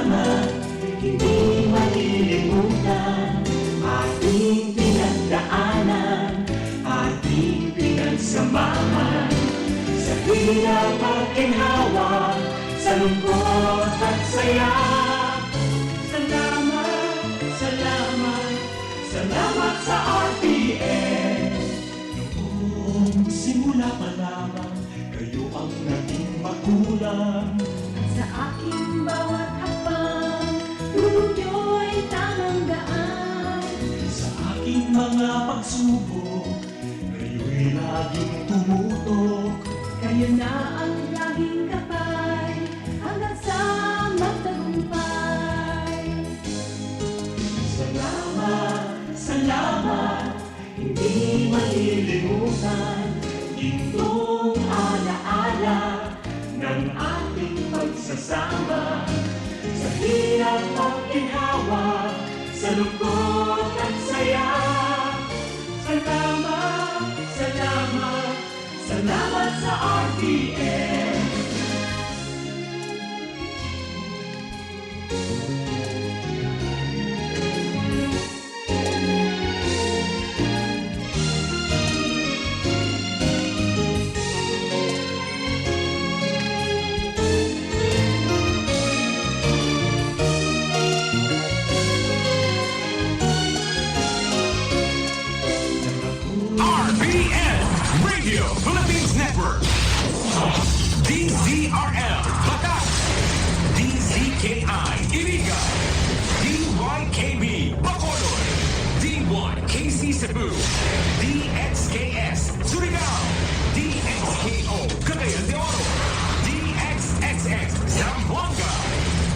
salamat, hindi malilimutan. Ating pinagdaanan, ating pinagsamahan, sa hirap at ginhawa, sa lungkot at saya. Salamat, salamat, salamat sa RTN. Noong simula pa lamang, kayo ang naging magulang. Sa aking bawat hakbang, tulong niyo'y tamang daan. Sa aking mga pagsubok, kayo'y laging tumutok. Kayo na ang laging kapay, hanggang sa magtagumpay. Salamat, salamat, hindi malilimutan. Itong alaala ng ating pagsasama, sa hirap at ginhawa, sa lungkot at saya. Salamat, salamat, salamat sa RTN. RPN Radio Philippines Network, DZRL Batak, DZKI Iriga, DYKB Bacolod, D1KC Cebu, DXKS Surigao, DXKO Cagayan de Oro, DXXX Zamboanga,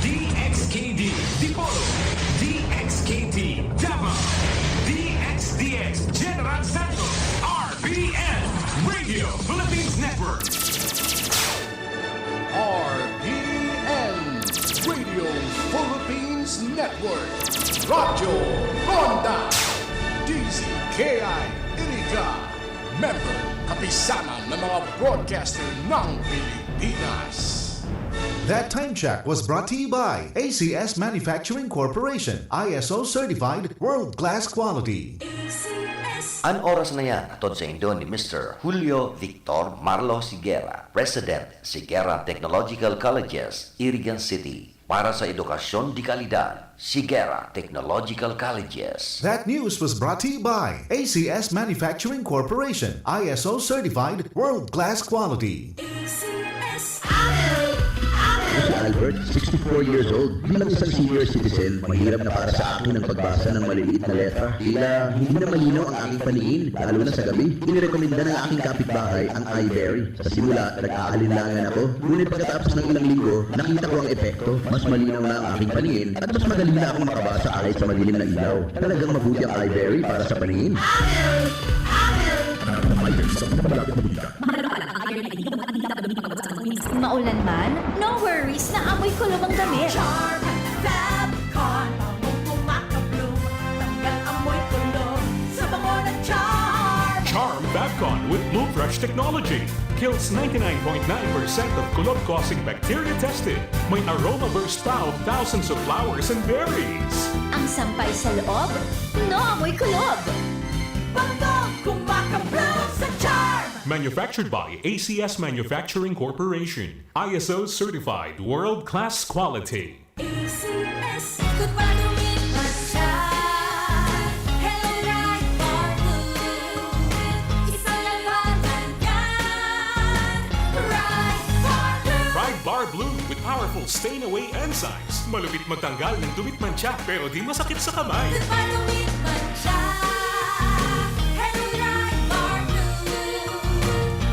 DXKD Dipolo, DXKT Davao, DXDX General Santos, RPN Radio Philippines Network. RPN Radio Philippines Network. Radyo Ronda DZKI Iriga. Member kapisanan ng mga broadcaster ng Pilipinas. That time check was brought to you by ACS Manufacturing Corporation, ISO certified world-class quality. Ang oras na yan, atod sa Indo ni Mr. Julio Victor Marlo Siguera, President, Siguera Technological Colleges, Irigan City. Para sa edukasyon di kalidad, Siguera Technological Colleges. That news was brought to you by ACS Manufacturing Corporation, ISO certified world-class quality. Si Albert, 64 years old, bilang isang senior citizen, mahirap na para sa akin ang pagbasa ng maliliit na letra. Tila hindi na malinaw ang aking paningin, lalo na sa gabi. Inirekomenda ng aking kapitbahay ang iBerry. Sa simula, nag-aalinlangan ako, ngunit pagkatapos ng ilang linggo, nakita ko ang epekto. Mas malinaw na ang aking paningin at mas madali na akong makabasa kahit sa madilim na ilaw. Talagang mabuti ang iBerry para sa paningin. Maulan man, no worries na amoy kulong ang damit. Charm Fabcon, pamong kumakabloom, tanggal amoy kulong sa bango ng Charm. Charm Babcon with Blue Fresh technology kills 99.9% of kulog-causing bacteria tested. May aroma burst pa of thousands of flowers and berries. Ang sampay sa loob, no amoy kulob. Bango kumakabloom sa Charm. Manufactured by ACS Manufacturing Corporation. ISO certified world-class quality. ACS, kung madumit man siya. Hello, right for blue. Isa lang naman yan. Right for blue. Pride Bar Blue with powerful stain-away enzymes. Malupit magtanggal ng dumit mancha pero di masakit sa kamay. Kung madumit man siya. Hello, right for blue.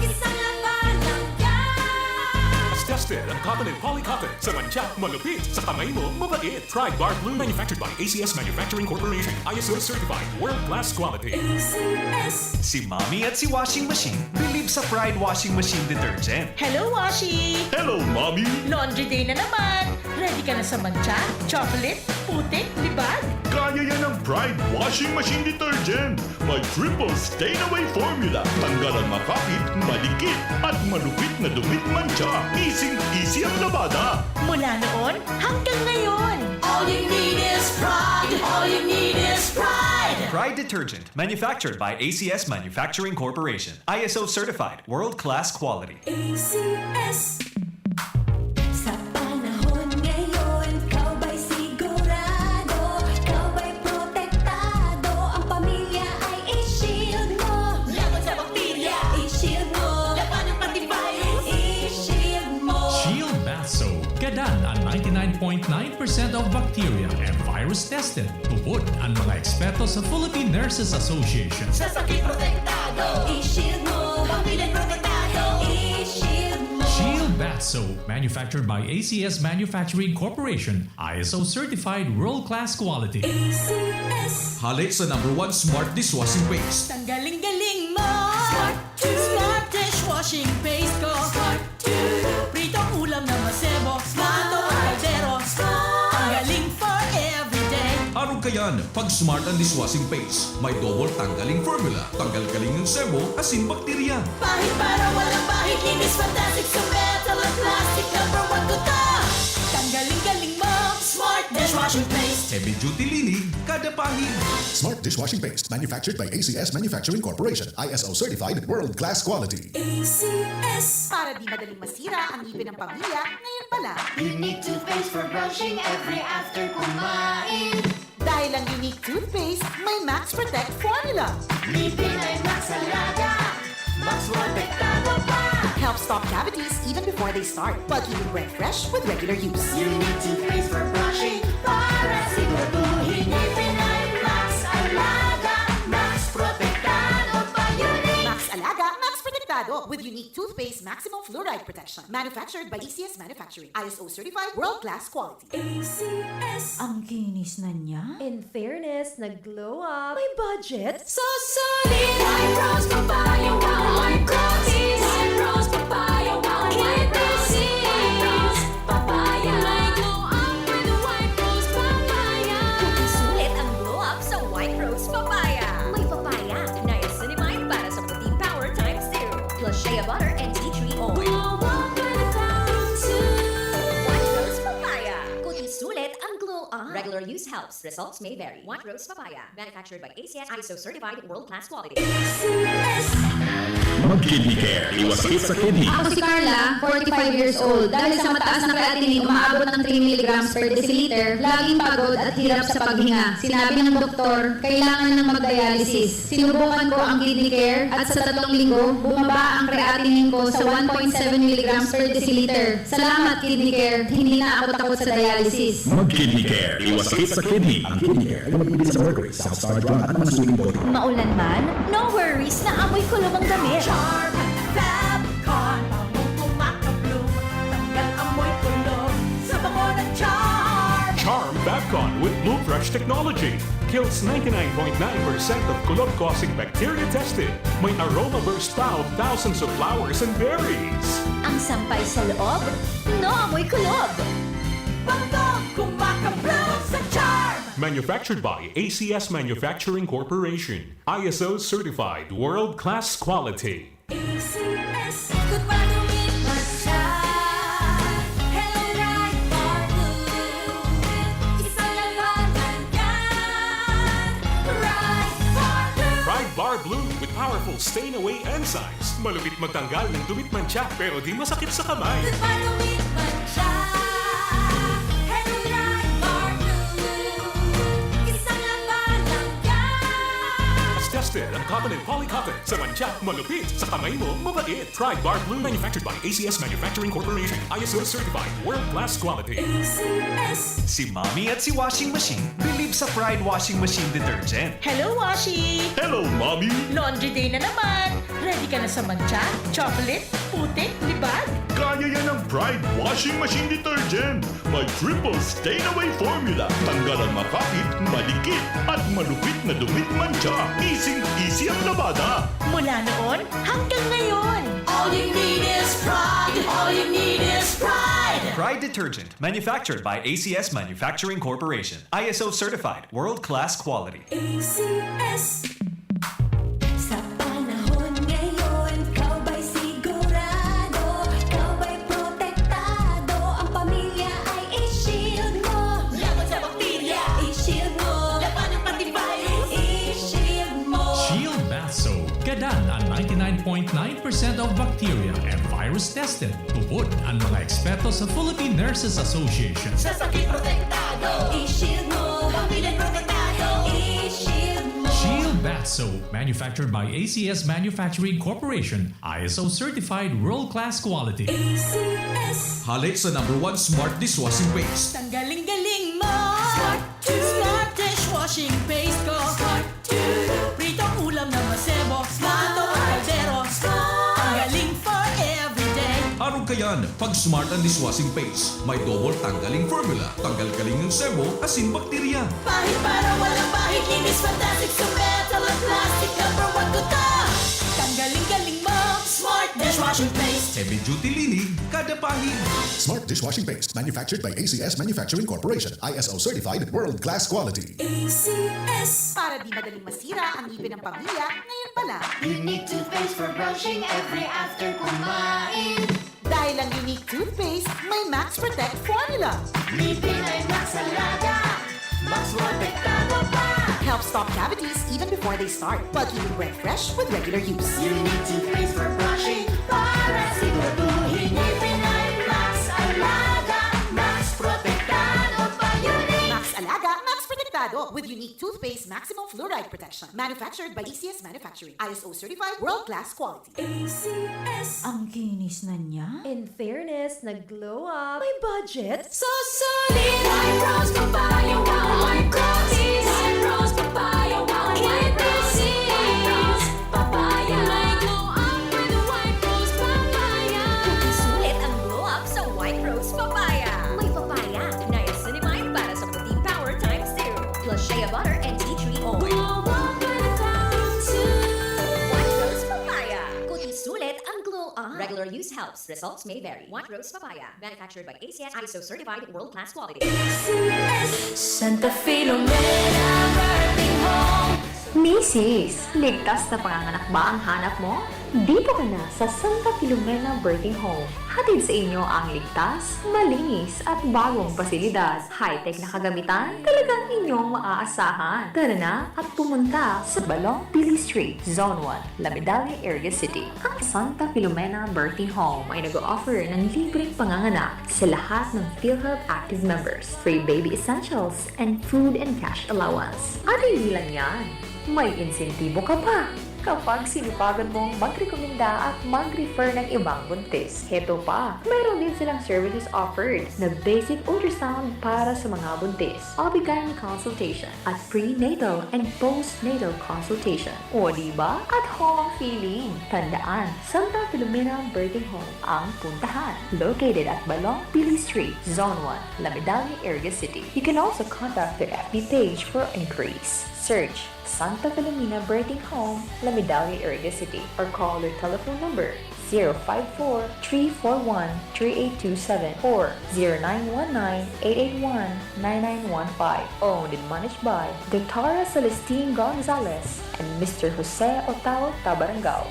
Isa lang naman yan. As tested ang cotton and polycotton. Sa mancha, malupit. Sa kamay mo, mabait. Pride Bar Blue manufactured by ACS Manufacturing Corporation. ISO certified world-class quality. ACS. Si Mommy at si Washing Machine believe sa Pride Washing Machine Detergent. Hello, Washi! Hello, Mommy! Laundry day na naman! Ready ka na sa mancha, chocolate, putik, libag? Kaya yan ang Pride Washing Machine Detergent. May triple stain-away formula. Tanggal ang makapit, malikit, at malupit na dumit mancha. Easy-easy ang labada. Mula noon hanggang ngayon! All you need is pride. Pride Detergent, manufactured by ACS Manufacturing Corporation. ISO certified, world-class quality. ACS. Sa panahon ngayon, ikaw ba'y sigurado? Ikaw ba'y protektado? Ang pamilya ay i-shield mo. Laban sa bakterya, i-shield mo. Laban ng antivirus, i-shield mo. Shield Bath Soap. Gadan ang 99.9% of bacteria and virus tested. Tupod ang mga eksperto sa Philippine Nurses Association. Sa sakit protektado, i-shield mo. Pamilya protektado, i-shield mo. Shield Bath Soap, manufactured by ACS Manufacturing Corporation. ISO certified world-class quality. ACS. Halit sa #1 smart dishwashing paste. Ang galing-galing mo. Smart dishwashing paste ko. Pritong ulam na masebo. Smart o kaldero. Ang galing for everyday. Araw kayan, pag smart ang dishwashing paste, may double tanggaling formula. Tanggal galing ng sebo, asin bakterya. Pahit para walang pahit. Linis fantastic sa metal at plastic. #1 ko to. Ang galing-galing mo. Smart dishwashing paste. Heavy duty linig, kada pahid. Smart dishwashing paste manufactured by ACS Manufacturing Corporation. ISO certified world-class quality. ACS. Para di madaling masira ang ngipin ng pamilya, ngayon pala. Unique toothpaste for brushing every after kumain. Dahil ang unique toothpaste, may Max Protect formula. Ngipin ay Max Alaga. Max Protektado pa. Helps stop cavities even before they start, while keeping breath fresh with regular use. Unique toothpaste for brushing para siguraduhin ngipin ay Max Alaga. Max Protektado pa. Unique. Max Alaga, Max Protectado with unique toothpaste maximum fluoride protection. Manufactured by ACS Manufacturing. ISO certified world-class quality. ACS. Ang kinis na niya. In fairness, nag-glow up. May budget? So solid! White Rose Papaya, wow! White Roses! White Rose Papaya, wow! White Roses! White Rose Papaya! May glow up with the White Rose Papaya! Sulit ang glow up sa White Rose Papaya. May papaya, niacinamide para sa protein power times 2. Plus shea butter and tea tree oil. Glow up with the power too! White Rose Papaya. Kundi sulit ang glow up. Regular use helps. Results may vary. White Rose Papaya. Manufactured by ACS ISO certified world-class quality. Mag-kidney care. Iwas sakit sa kidney. Ako si Carla, 45 years old. Dahil sa mataas na creatinine, umaabot ng 3 mg per deciliter, laging pagod at hirap sa paghinga. Sinabi ng doktor, kailangan ng mag-dialysis. Sinubukan ko ang kidney care at sa 3 linggo, bumaba ang creatinine ko sa 1.7 mg per deciliter. Salamat kidney care, hindi na ako takot sa dialysis. Mag-kidney care. Iwas sakit sa kidney. Ang kidney care ay magbibilis sa mercury, South-Star Drug at masuling boto. Maulan man, no worries na amoy kulong ang damit. Charm, Fabcon, pamong kumakabloom. Tanggal amoy kulog sa bango ng Charm. Charm Babcon with Blue Fresh technology. Kills 99.9% of kulog-causing bacteria tested. May aroma burst pa of thousands of flowers and berries. Ang sampay sa loob, no amoy kulog. Bango kumakabloom sa Charm. Manufactured by ACS Manufacturing Corporation. ISO certified world-class quality. ACS. Kung maluwin man siya, hello right for good. Isa lang naman yan, right for good. Pride Bar Blue with powerful stain-away enzymes. Malupit magtanggal ng dumit mancha pero di masakit sa kamay. Kung maluwin man siya, hello right for good. Isa lang yan. As tested ang cotton and polycotton. Sa mancha, malupit. Sa kamay mo, mabait. Pride Bar Blue manufactured by ACS Manufacturing Corporation. ISO certified world-class quality. ACS. Si Mommy at si Washing Machine believe sa Pride Washing Machine Detergent. Hello, Washi! Hello, Mommy! Laundry day na naman. Ready ka na sa mancha, chocolate, putik, libag? Kaya yan ang Pride Washing Machine Detergent. May triple stain-away formula. Tanggal ang makapit, malikit, at malupit na dumit mancha. Easy ang labada. Mula noon hanggang ngayon. All you need is pride. All you need is pride. Pride Detergent, manufactured by ACS Manufacturing Corporation. ISO certified, world-class quality. ACS. Sa panahon ngayon, ikaw ba'y sigurado? Ikaw ba'y protektado? Ang pamilya ay i-shield mo. Laban sa bakterya, i-shield mo. 99.9% of bacteria and virus tested. Tupod ang mga eksperto sa Philippine Nurses Association. Sa sakit protektado, i-shield mo. Pamilya protektado, i-shield mo. Shield Bath Soap, manufactured by ACS Manufacturing Corporation, ISO certified world-class quality. ACS. Halik sa #1 Smart Dishwashing Paste. Tanggaling-galing mo. Smart dishwashing paste ko. Pritong ulam na masebo. Plato o kaldero. Tanggaling for everyday. Arog kayan, pag Smart ang Dishwashing Paste, may double tanggaling formula. Tanggal-galing ng sebo, asin bakterya. Pahit para walang pahit. Linis fantastic sa metal at plastic. Number 1 ko to. Tanggaling-galing mo. Smart dishwashing paste. Heavy duty linig, kada pahid. Smart Dishwashing Paste, manufactured by ACS Manufacturing Corporation, ISO certified world-class quality. ACS. Para di madaling masira ang ngipin ng pamilya, ngayon pa lang. Unique toothpaste for brushing every after kumain. Dahil ang unique toothpaste, may Max Protect formula. Ngipin ay Max Alaga. Max protektado pa. Helps stop cavities even before they start, while keeping breath fresh with regular use. Unique toothpaste for brushing. Para siguraduhin ngipin ay Max Alaga. Max protektado pa. Unique. Max Alaga, Max Protectado with unique toothpaste maximum fluoride protection. Manufactured by ACS Manufacturing. ISO certified world-class quality. ACS. Ang kinis na niya. In fairness, nag-glow up. May budget. So solid. White rose papaya. White roses. White rose papaya. White roses. White rose papaya. May glow up with White Rose Papaya. Sulit ang glow up sa White Rose Papaya. May papaya, niacinamide para sa puting power times 2. Plus shea butter and tea tree oil. Glow up with a power too. White Rose Papaya. Kuting sulit ang glow up. Regular use helps. Results may vary. White Rose Papaya. Manufactured by ACS ISO certified world-class quality. Santa Filomena birthing home. Mrs., ligtas na panganganak ba ang hanap mo? Dito ka na sa Santa Filomena Birthing Home. Hatid sa inyo ang ligtas, malinis at bagong pasilidad. High-tech na kagamitan, talagang inyong maaasahan. Tara na at pumunta sa Balong Pili Street, Zone 1, La Medalla, Area City. Ang Santa Filomena Birthing Home ay nag-offer ng libreng panganganak sa lahat ng PhilHealth active members, free baby essentials, and food and cash allowance. At hindi lang yan, may insentibo ka pa kapag sinupagan mong magrekomenda at mag-refer ng ibang buntis. Heto pa, mayroon din silang services offered na basic ultrasound para sa mga buntis, OB/GYN consultation, at prenatal and postnatal consultation. O diba? At home ang feeling. Tandaan, Santa Filomena Birthing Home ang puntahan. Located at Balong Pili Street, Zone 1, La Medalla, Area City. You can also contact their FB page for inquiries. Search Santa Filomena Birthing Home, La Medalla, Area City, or call their telephone number 054-341-3827 or 0919-881-9915. Owned and managed by Dr. Celestine Gonzalez and Mr. Jose Otao Tabarangao.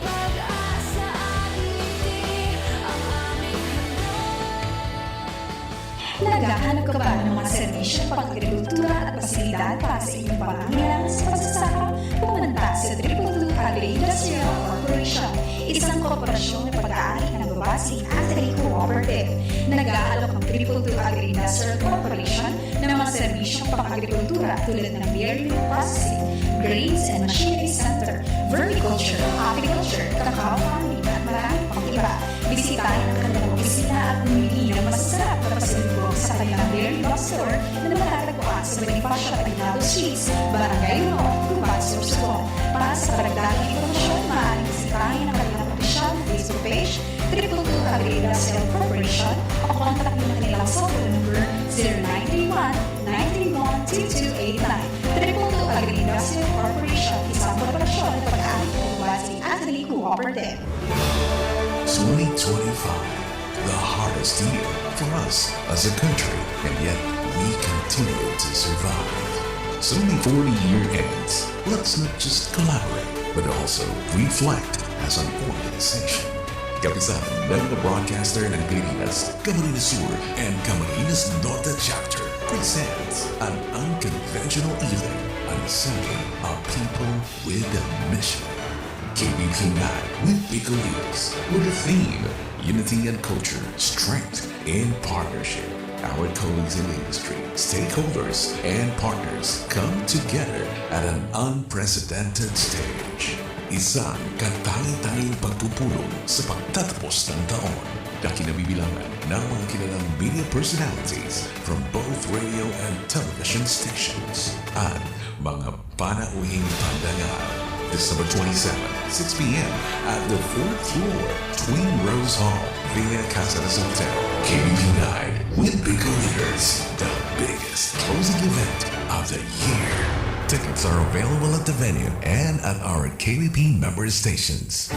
Naghahanap ka ba ng mga servisyo pang-agrikultura at pasilidad para sa inyong pangangailangan sa pagsasaka? Pumunta sa Triple 2 Agri-Industrial Corporation, isang korporasyon na pag-aari ng babasi agri-cooperative. Nag-aalok ang Triple 2 Agri-Industrial Corporation ng mga serbisyong pang-agrikultura tulad ng dairy processing, grains and machinery center, vermiculture, apiculture, cacao farming at marami pang iba. Bisitahin ang kanilang opisina at bumili ng masasarap na pasalubong sa kanilang dairy bookstore na matatagpuan sa Bonifacio Aguinaldo Streets, Barangay Luzon, Gubat, Sorsogon. Para sa karagdagang informasyon, maaaring bisitahin ang kanilang opisyal na Facebook page, Triple 2 Agri-Industrial Corporation, o kontak nyo na kanilang cellphone number 0931-931-2289. Triple 2 Agri-Industrial Corporation, isang korporasyon na pag-aari ng babasi agri-cooperative. 2025, the hardest year for us as a country, and yet we continue to survive. So before the year ends, let's not just collaborate, but also reflect as an organization. Kapisan ng broadcaster ng Pilipinas, Camarines Sur and Camarines Norte Chapter presents an unconventional evening, an assembly of people with a mission. KBP Night with Biko Leaders with the theme Unity and Culture, Strength in Partnership. Our colleagues in the industry, stakeholders, and partners come together at an unprecedented stage. Isang katangi-tanging pagpupulong sa pagtatapos ng taon na kinabibilangan ng mga kilalang media personalities from both radio and television stations at mga panauhing pandangal. December 27, 6 p.m. at the 4th floor, Twin Rose Hall, via Casares Hotel. KBP Night with Biko Leaders, the biggest closing event of the year. Tickets are available at the venue and at our KBP member stations.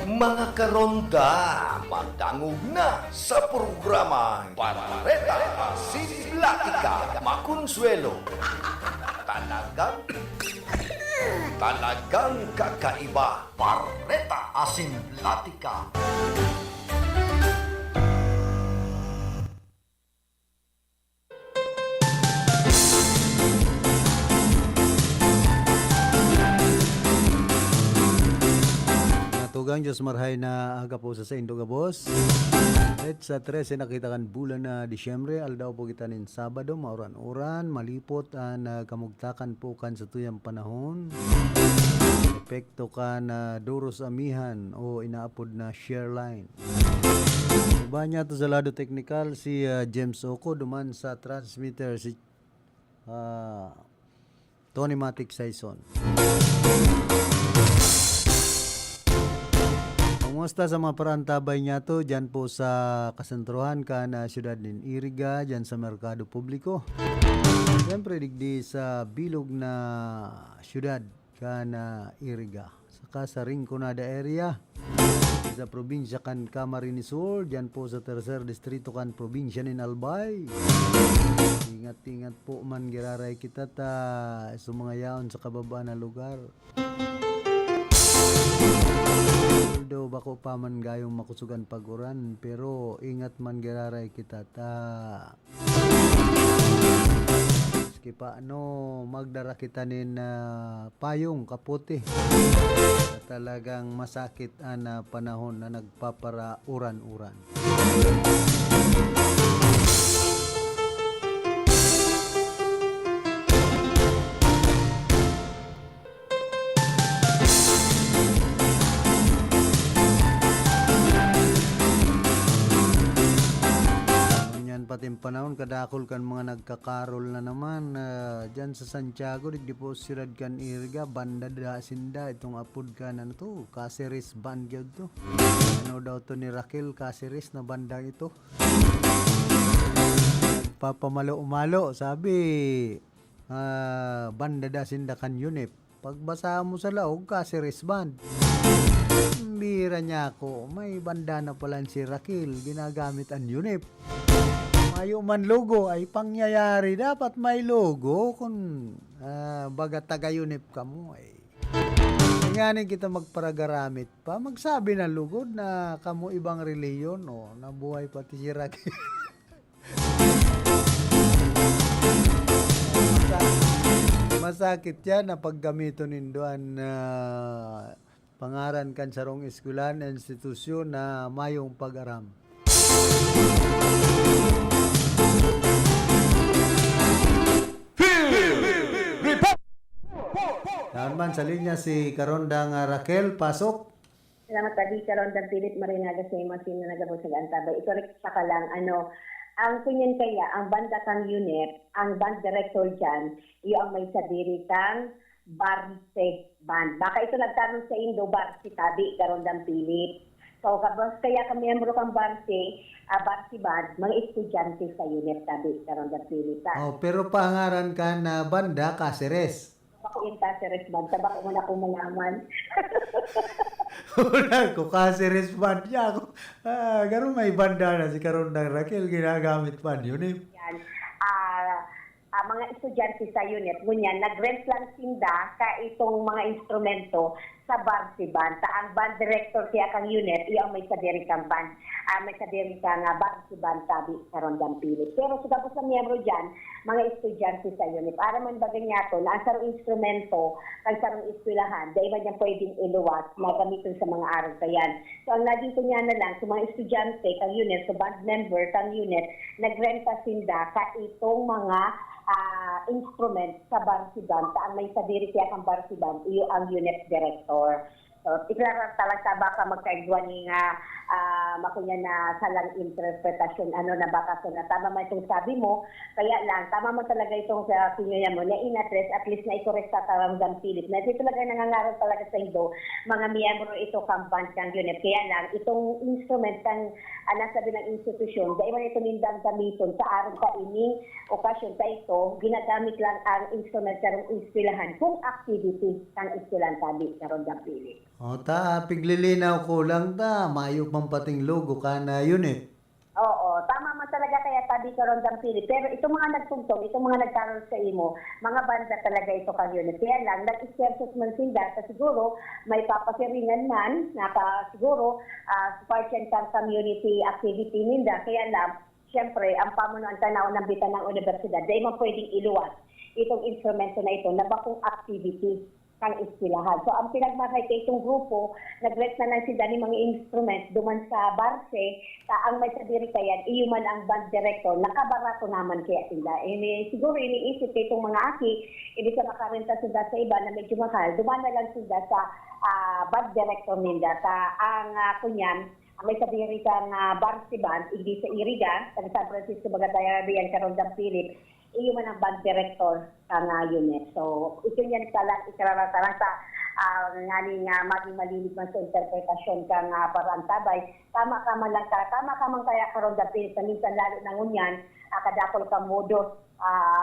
Mga karonda, magdangog na sa programang Pareta Simplática Makonsuelo. Talagang kakaiba. Pareta Asimplática. Natugang Diyos marhay na aga po sa Indo Gabos. At sa 13 nakita kan bulan na Disyembre, aldaw po kita nin Sabado, mauran-uran, malipot na kamugtakan po kan sa tuyang panahon. Epekto ka na duros amihan o inaapod na share line. Iba niya to sa lado technical si James Oko, duman sa transmitter si Tony Matic Saison. Kumusta sa mga parantabay niya to dyan po sa kasentruhan ka na siyudad ng Iriga, dyan sa Merkado Publiko. Siyempre digdi sa bilog na siyudad ka na Iriga. Saka sa Rinconada area, sa probinsya kan Camarines Sur, dyan po sa tercer distrito kan probinsya ng Albay. Ingat-ingat po man giraray kita ta sa mga yaon sa kababaan na lugar. Although bako pa man gayong makusugan paguran, pero ingat man giraray kita ta. Maski pa magdara kita nin payong kaputi. Talagang masakit na panahon na nagpapara uran-uran. Pating panahon kadakol kan mga nagkakarol na naman dyan sa Santiago digdi po sirad kan Iriga banda da sinda itong apod ka na to Caceres band gyud to ano daw to ni Raquel Caceres na banda ito nagpapamalo-umalo sabi banda da sinda kan Unip pagbasa mo sa laog Caceres band bira niya ako may banda na pala si Raquel ginagamit ang Unip. Mayo man logo ay pangyayari dapat may logo kung baga taga-unip ka mo ay ngayon kita magparagaramit pa magsabi na lugod na kamo ibang reliyon o nabuhay pati si Raquel. Masakit yan na paggamito nindoan pangaran kan sarong eskulan institusyon na mayong pag-aram. Naman sa linya si Karondang Raquel, pasok. Salamat tadi Karondang Pilit Marinaga sa imasin na nagabot sa Antabay. Ito rin sa kalang ang kunyan kaya, ang banda kang unit, ang band director dyan, iyo ang may sadiri kang Barse Band. Baka ito nagtanong sa Indo, Barse Tabi, Karondang Pilit. So, kaya kami miyembro kang Barse Band, mga estudyante sa unit Tabi, Karondang Pilit. Pero pangaran ka na banda, Caceres. Ako yung Caceres Band, tabak mo na kung malaman. Wala ko, Caceres Band niya ako. Ganun may banda na si Karondang Raquel, ginagamit pa yun eh. Yan. mga estudyante sa unit, ngunyan, nag-rent lang sinda ka itong mga instrumento sa Barsiban. Ta ang band director kaya kang unit, iya may kadiri kang band, may kadiri kang Barsiban sabi karon Dampili. Pero sa tapos na miyembro dyan, mga estudyante sa unit, para man bagay niya to, na ang sarong instrumento, kang sarong eskwelahan, dahil man yan pwedeng iluwas na gamitin sa mga araw kayan. So ang naging niya na lang, sa mga estudyante kang unit, sa band member kang unit, nagrenta sinda ka itong mga instrument sa Barsiban. Ang may sadiri kaya kang Barsiban, iyo ang unit director. So, iklarar talaga baka magkaigwa ni nga makunya na salang interpretasyon na baka so na tama man itong sabi mo, kaya lang tama mo talaga itong sa pinuya mo na inaddress at least na i-correct sa Tarangang Pilit na ito talaga nangangaral talaga sa ido mga miyembro ito kang band kang unit, kaya lang itong instrument kang nasabi ng institusyon dahil man ito nindang gamiton sa araw ka ining okasyon sa ito, ginagamit lang ang instrument karong eskwelahan kung activity kang eskwelahan sabi Tarangang Pilit. O ta, piglilinaw ko lang ta, mayo pang pating logo ka na unit. Oo, tama man talaga kaya sabi ka ron Dampili. Pero itong mga nagtungtong, itong mga nagkaroon sa imo, mga banda talaga ito kang unit. Kaya lang, nag-exercise man sinda, siguro may papasiringan man, siguro part yan kang community activity ninda. Kaya lang, siyempre, ang pamunuan tanaw ng bitan ng universidad, dahil mo pwedeng iluwas itong instrumento na ito na bakong activity kang eskwelahan. So, ang pinagmakay kay itong grupo, nag-rent na lang sila ni mga instrument duman sa Barse, ang may sadiri kayan, iyuman ang band director, nakabarato naman kaya sila. Siguro iniisip kay itong mga aki, ibig sa makarenta sila sa iba na medyo mahal, duman na lang sila sa band director nila. Ang kunyan, may sadiri kang Barse band, hindi sa Iriga, sa San Francisco, Bagadayan, Karondang Philip, iyo man ang band director ng unit. So, ito yan ikararataran sa nga maging malinig man sa interpretasyon kang parantabay. Tama ka man kaya karon dapit sa minsan lalo na ngunyan, kadakol ka modos,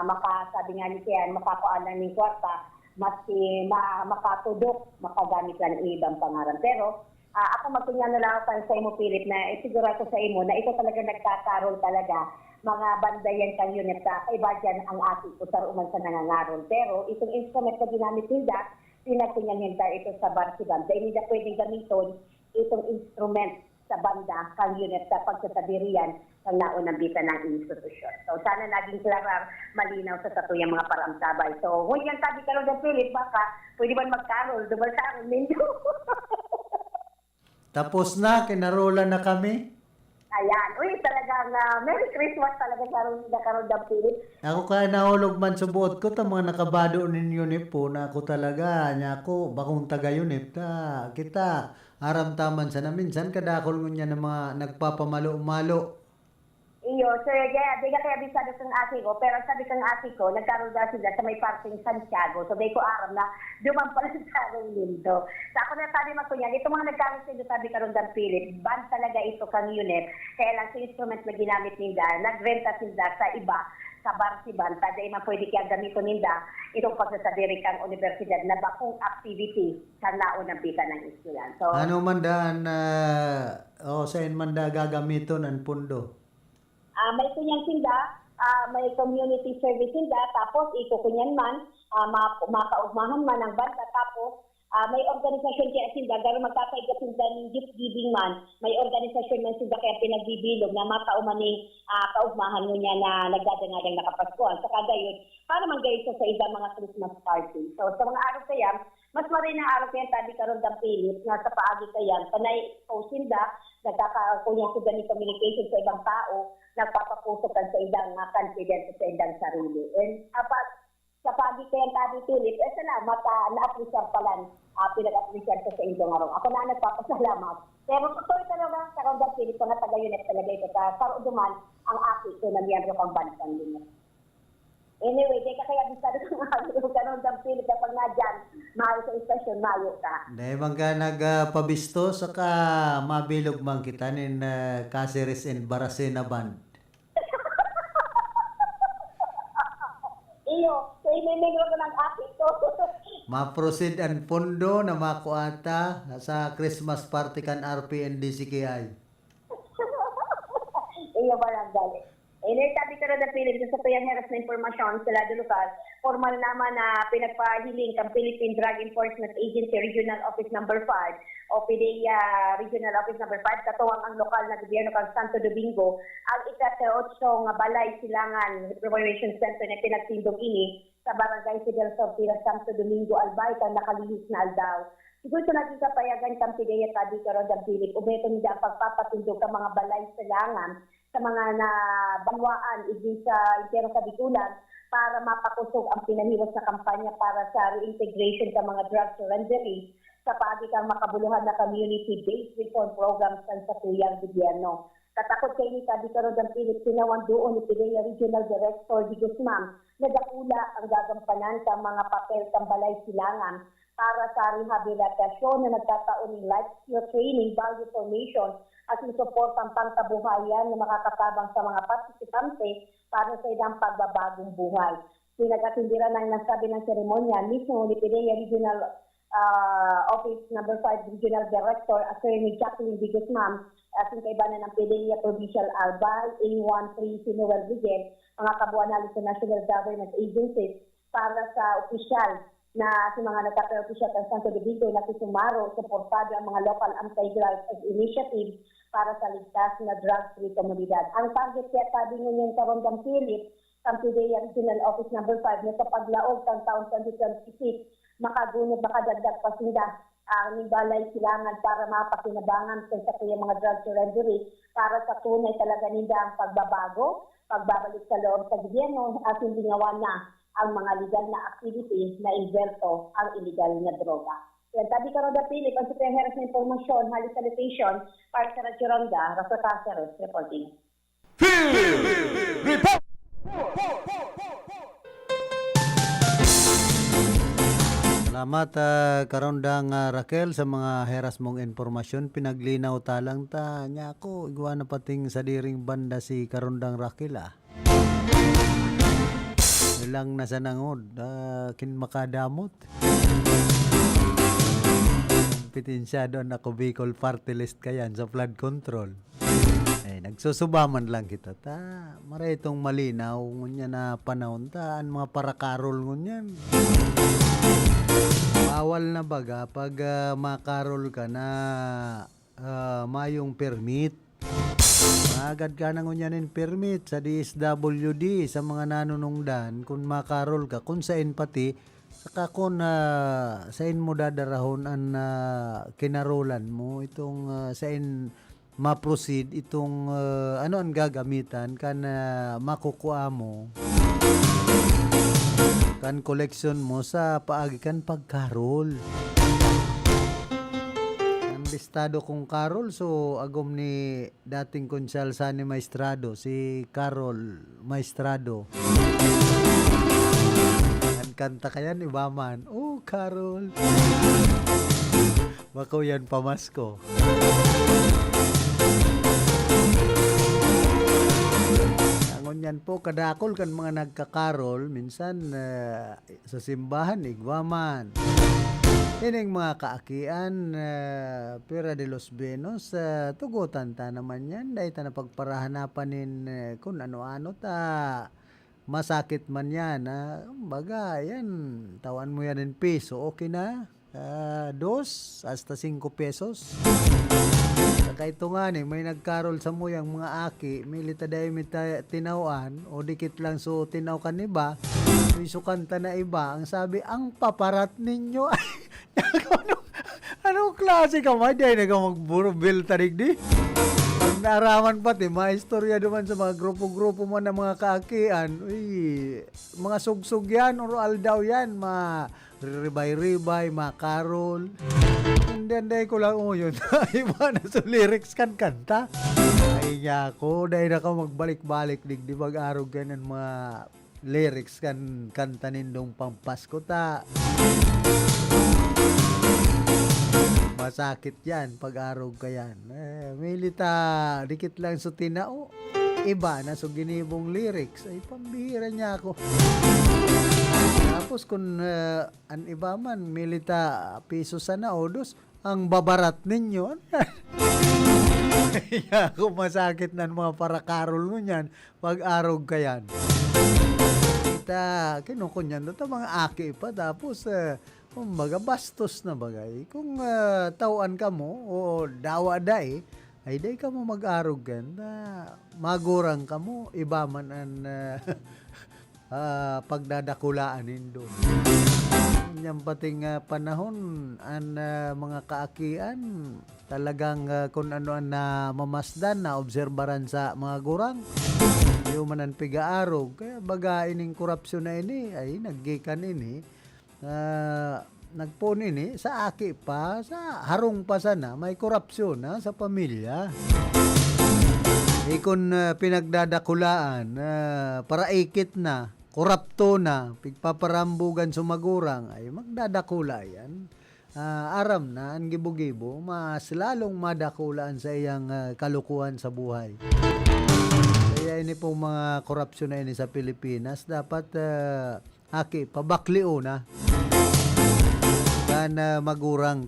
makasabi nga ni Kian, makakuanan ng kwarta, maski makatudok, makagamit lang ibang pangaran. Pero, ako magkunya na lang sa imo Philip na siguro ko sa imo na ito talaga nagkakarol talaga mga bandayan kang unit sa iba dyan ang ati ko sa uman sa nangangaroon. Pero itong instrument na ginamit nila, pinagkunyan ito sa Barsiban. Dahil nila pwedeng gamiton itong instrument sa banda kang unit sa pagsasadirian ng naunang bita ng institusyon. So sana naging klarar, malinaw sa tatuyang mga paramtabay. So kung yan sabi ka ng Philip, baka pwede ba magkarol, double karol ninyo. Tapos na, kinarola na kami. Ayan. Uy, talagang Merry Christmas talaga karon Philip. Ako kaya nahulog man sa buot ko, ta mga nakabado ninyo ni po na ako talaga, niya ako, bakong taga unip, ta kita, aramtaman sa namin, san kadakol mo niya ng mga nagpapamalo-malo. Iyo, sir, di ka kaya bisado kang aki ko, pero sabi kang aki ko, nagkaroon daw sila sa may parting Santiago, so di ko aram na duman pala sa sarong lindo. So ako na sabi mo ko yan, ito mga nagkaroon sila, sabi karon ng Philip, band talaga ito kang unit, kaya lang sa instrument na ginamit nila, nagrenta sila sa iba, sa Barsiban, dahil man pwede kaya gamito nila itong pagsasadiri kang universidad na bakong activity sa naunang bita ng eskwelahan. So, ano man daan, saan man da gagamiton ang pundo? May kunyang sinda, may community service sinda, tapos ikukunyan man, makaugmahan man ang banda, tapos may organisasyon kaya sinda, gano'n magkakaiga sinda ng gift giving man, may organisasyon man sinda kaya pinagbibilog na makaumaning kaugmahan mo niya na nagdadangadang nakapaskuhan. Sa kagayon, para man gayon sa ibang mga Christmas party. So sa mga araw kaya, mas marin ang araw kaya tabi karon ng Philip na sa paagi kaya, panay o sinda, nagkakakunya sila ni communication sa ibang tao, nagpapapusokan sa ibang confidence sa ibang sarili. And sa pagi kaya tabi Philip, salamat na-appreciate pala, pinag-appreciate ko sa inyong araw. Ako na nagpapasalamat. Pero totoo talaga, karon ng Philip, na taga-unit talaga ito. Sa duman, ang aki ko na miyembro kang bansang unit. Anyway, di ka kaya bisado kang ako karon ng Philip kapag na dyan, mayo sa istasyon, mayo ka. Dahil man ka nagpabisto, saka mabilog man kita nin Caceres and Baracena Band. Iyo, so inimigro ko ng aki ko. Ma-proceed ang pondo na makuata sa Christmas party kan RPNDCKI. Iyo ba lang dali? Sabi ka rin na Philip, sa heras na impormasyon sa lado lokal, formal naman na pinagpahiling kang Philippine Drug Enforcement Agency Regional Office Number 5 o PDEA Regional Office Number 5 katuwang ang lokal na gobyerno kang Santo Domingo ang ika-8 nga balay silangan preparation center na pinagtindog ini sa Barangay Fidel Sortira, Santo Domingo, Albay kang nakalihis na aldaw. Siguro sa naging kapayagan kang PDEA Kadi Karon Philip, ubeto nila ang pagpapatindog ka mga balay silangan sa mga nabanwaan igin sa Intero Kabikulan para mapakusog ang pinahiwas na kampanya para sa reintegration ng mga drug surrendery sa paagi kang makabuluhan na community-based reform programs sa tuyang gobyerno. Katakot kay ni Kadi Karon Philip, sinawan doon ni PDEA Regional Director Di Guzman na dakula ang gagampanan sa mga papel ng balay silangan para sa rehabilitasyon na nagkataon ng life skill training, value formation at yung support ang pangkabuhayan na makakatabang sa mga partisipante para sa ilang pagbabagong buhay. Pinagatindiran ng nasabi ng seremonya mismo ni PDEA Regional Office Number 5 Regional Director Attorney Jacqueline D. Guzman at yung kaibanan ng PDEA Provincial Albay, A13 Sinuel Rigel, mga kabuanan sa National Government Agencies para sa opisyal na si mga nagkaka-opisyal ng Santo Domingo na kisumaro, suportado ang mga local anti-drugs initiatives para sa ligtas na drug-free komunidad. Ang target kaya sabi ngunyan Karon Philip, ang PDEA Regional Office Number 5 na sa paglaog ng taon 2026, makagunod, makadagdag pa sila ang balay silangan para mapakinabangan sa mga drug surrendery para sa tunay talaga nila ang pagbabago, pagbabalik sa loob sa gobyerno at hindi ngawa na ang mga legal na activities na inverto ang illegal na droga. Yan, Tabi Karon Philip, ang Superheras na Informasyon, Halis Salutation, para sa Radyo Ronda, Rafa Caceres, reporting. Report! Salamat karondang Raquel sa mga heras mong informasyon. Pinaglinaw talang ta niya ako. Igwa na pating sa diring banda si karondang Raquel Ilang nasa nangod. Kin makadamot. Pitensya doon ako Bicol Party List kayan sa flood control. Nagsusubaman lang kita ta. Maray itong malinaw ngunya na panahon ta. Ang mga parakarol ngunyan. Bawal na baga pag makarol ka na mayong permit. Agad ka nang unyanin permit sa DSWD sa mga nanunungdan kung makarol ka kung sain pati saka kung sain mo dadarahon ang kinarolan mo itong sain ma-proceed itong ano ang gagamitan kan makukuha mo kan collection mo sa paagi kan pagkarol. Ang listado kong karol so agom ni dating konsyal Sani Maestrado si Carol Maestrado. Ang kanta kaya ni Baman. Oh, Carol. Bako yan pamasko. Yan po kadakol kan mga nagkakarol minsan sa simbahan igwaman. Ining mga kaakian Pera de los Benos tugutan ta naman yan dahil ta napagparahanapanin kung ano-ano ta masakit man yan baga yan tawan mo yan in peso okay na 2 hasta 5 pesos. Kaya ito nga may nagkarol sa muyang mga aki, milita dahil tinawaan, o dikit lang so tinaw ka ni ba, may sukanta na iba, ang sabi, ang paparat ninyo, anong klase ka ma, dahil nag-magburubil tarig di? Pag naaraman pati, maistorya naman sa mga grupo-grupo mo na mga kaakian, mga sugsug yan, o aldaw yan, ribay-ribay, makarol. Hindi ko lang yun. Iba na sa lyrics kan kanta. Ay niya ako. Dahil na ka magbalik-balik. Di mag-arog ganyan mga lyrics kan kanta nindong pampasko ta. Masakit yan pag-arog ka yan. Milita, dikit lang so tinao. Iba na so ginibong lyrics. Ay pambihira niya ako. Tapos kung an iba man, milita piso sana o dos, ang babarat ninyo. Kaya kung masakit na mga parakarol mo niyan, pag-arog ka yan. kinukunyan doon mga aki pa tapos kumbaga bastos na bagay. Kung tauan ka mo o dawa day, ay day ka mo mag-arog gan magurang ka mo, iba man ang pagdadakulaanin doon. Yung pating panahon ang mga kaakian talagang kung ano na mamasdan na obserbaran sa mga gurang yung manan pigaarog kaya baga ining korupsyon na ini ay naggikan ini nagpon ini sa aki pa sa harong pa sana may korupsyon na sa pamilya. Ikon pinagdadakulaan para ikit na korupto na, pigpaparambugan sumagurang, ay magdadakula yan. Aram na, ang gibo-gibo, mas lalong madakulaan sa iyang kalukuhan sa buhay. Kaya ini pong mga korupsyon na ini sa Pilipinas, dapat pabakliw na. Dan magurang,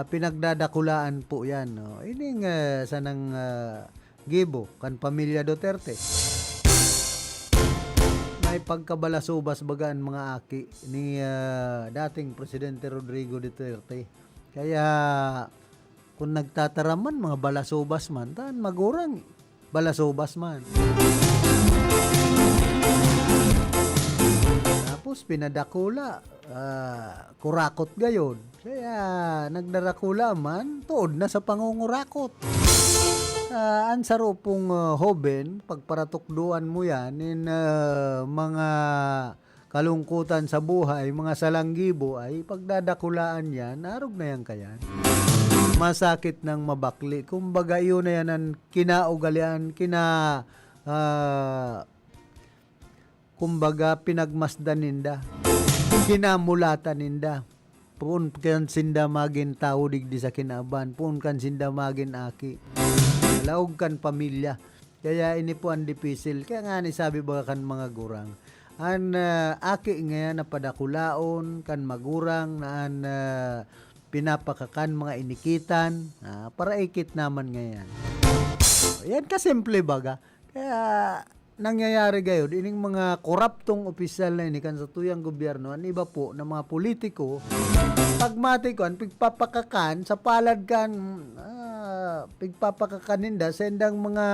pinagdadakulaan po yan. No? Ining sanang gibo, kan pamilya Duterte. May pagkabalasubas bagaan mga aki ni dating Presidente Rodrigo Duterte. Kaya kung nagtataraman mga balasubas man, tan magurang balasubas man. Tapos pinadakula, kurakot gayon. Kaya nagdarakula man, tuod na sa pangungurakot. Ang sarupong hoben, pagparatukduan mo yan in mga kalungkutan sa buhay, mga salanggibo ay pagdadakulaan yan, arog na yan kayan. Masakit ng mabakli. Kumbaga yun na yan ang kinaugalian, kumbaga pinagmasdan ninda, kinamulatan ninda. Pun kan sinda magin tao digdi sa kinaban, pun kan sinda magin aki. Laog kan pamilya. Kaya ini po ang dipisil. Kaya nga ni sabi ba kan mga gurang. An aki ngayon na padakulaon, kan magurang na an pinapakakan mga inikitan. Para ikit naman ngayon. Yan kasimple baga. Kaya nangyayari gayon, ining mga koruptong opisyal na ini kan sa tuyang gobyerno, ang iba po na mga politiko, pagmatikuan, pigpapakakan, sa palad kan, pigpapakakaninda, sendang mga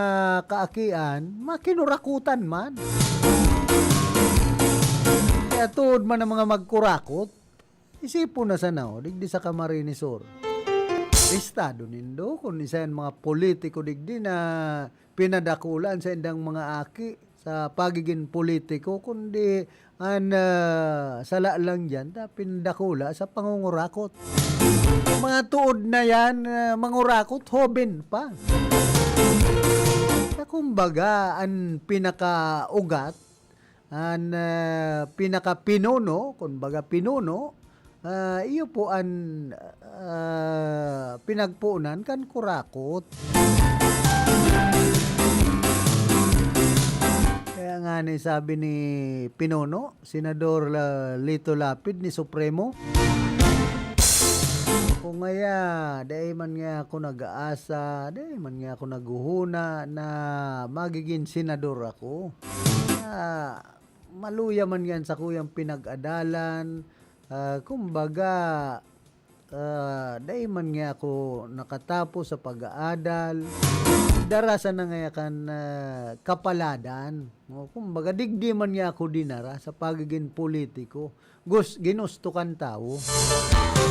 kaakian, makinurakutan man. Kaya tuod man ang mga magkurakot, isipon na sa nao, digdi sa Camarinesor. Estado nindo, kung isa mga politiko digdi na pinadakulan sa endang mga aki sa pagiging politiko, kundi sala lang dyan, pinadakula sa pangungurakot. Mga tuod na yan, mangurakot, hoben pa. Kumbaga, ang pinakaugat, ang pinakapinuno, kumbaga pinuno, iyo po ang pinagpuunan kan kurakot. Kaya nga ni sabi ni Pinuno, Senador Lito Lapid ni Supremo, kung ngaya, dahil man nga ako nag-aasa, dahil man nga ako naguhuna na magiging senador ako. Maluya man yan sa kuyang pinag-adalan, kumbaga, dahil man nga ako nakatapos sa pag-aadal, darasan na nga kan kapaladan. Kumbaga, digdi man nga ako dinara sa pagiging politiko. Ginusto kan tao.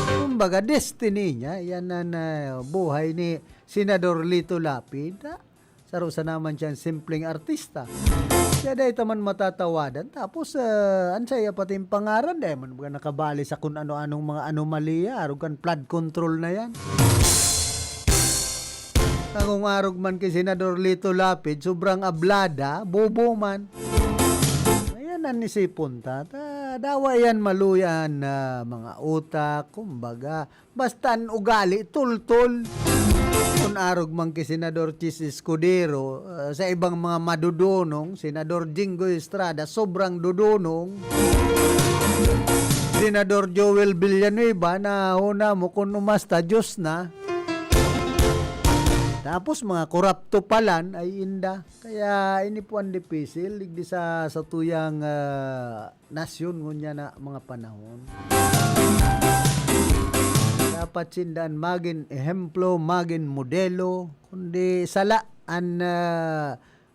Kumbaga, destiny niya, yan na buhay ni Senador Lito Lapid. Sarusa naman siya simpleng artista. Kaya dahil taman matatawadan. Tapos, ansaya pati yung pangaran. Dahil man mga nakabali sa kung ano-anong mga anomalya. Arog kan flood control na yan. Kung arog man kay Senador Lito Lapid, sobrang ablada, bobo man. Ayan ang nisipon ta. Dawa yan maluyan na mga utak, kumbaga. Basta ang ugali, tultul. Kung arog man kay Senador Chis Escudero, sa ibang mga madudunong, Senador Jingo Estrada, sobrang dudunong. Senador Joel Villanueva, na una mo kung umasta, Diyos na. Tapos mga korapto palan ay inda. Kaya ini po ang dipisil digdi sa tuyang nasyon ngunya na mga panahon. Dapat sindan magin ehemplo, magin modelo, kundi sala an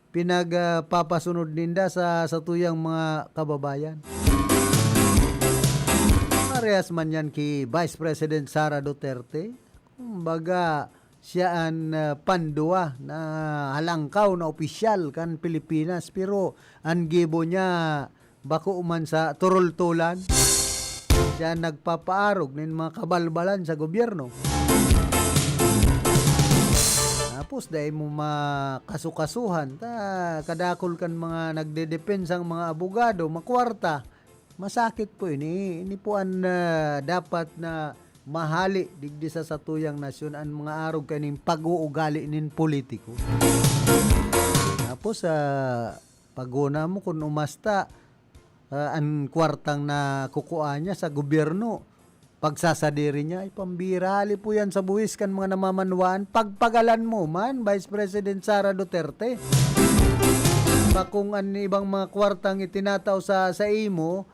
pinagpapasunod ninda sa tuyang mga kababayan. Parehas man yan ki Vice President Sara Duterte. Kumbaga, siya ang pandua na halangkaw na opisyal kan Pilipinas, pero ang gibo niya bako man sa turultulan. Siya nagpapaarog ng mga kabalbalan sa gobyerno. Tapos dahil mo makasukasuhan, kadakol kan mga nagdedepensang mga abogado, makwarta. Masakit po ini. Ini po ang dapat na mahali digdi sa satuyang nasyon ang mga arog kaning pag-uugali nin politiko. Tapos paguna mo kung umasta ang kwartang na kukuha niya sa gobyerno, pagsasadiri niya, ay pambirali po yan sa buwis kan mga namamanwaan. Pagpagalan mo man, Vice President Sara Duterte. Kung ang ibang mga kwartang itinataw sa imo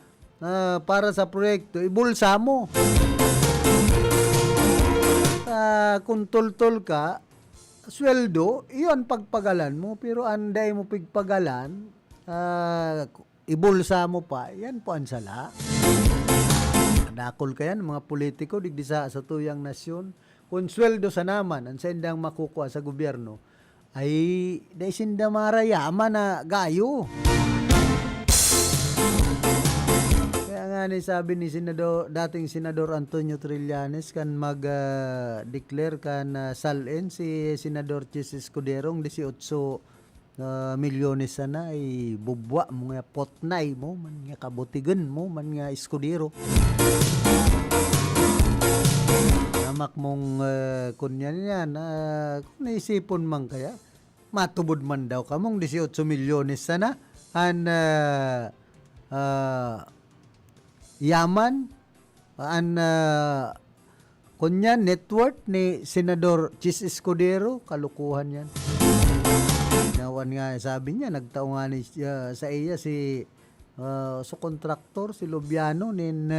para sa proyekto, ibulsa mo. Kung tultol ka, sweldo, iyon pagpagalan mo. Pero anday mo pigpagalan, ibulsa mo pa, yan po ang sala. Dakol ka yan, mga politiko, digdi sa tuyang nasyon. Kung sweldo sa naman, ang sendang makukuha sa gobyerno, ay dahil sinda marayaman na gayo. Kaya nga ni sabi ni dating Senador Antonio Trillanes kan mag-declare kan salin si Senador Chis Escuderong 18 milyones sana ay bubwa mo nga potnay mo, man nga kabutigan mo, man nga Escudero. Namak mong kunyan yan, kung naisipon man kaya, matubod man daw kamong 18 milyones sana an yaman an kunyan net worth ni Senador Chis Escudero, kalukuhan yan. Nawan nga sabi niya, nagtao nga ni sa iya si so kontraktor si Lubiano nin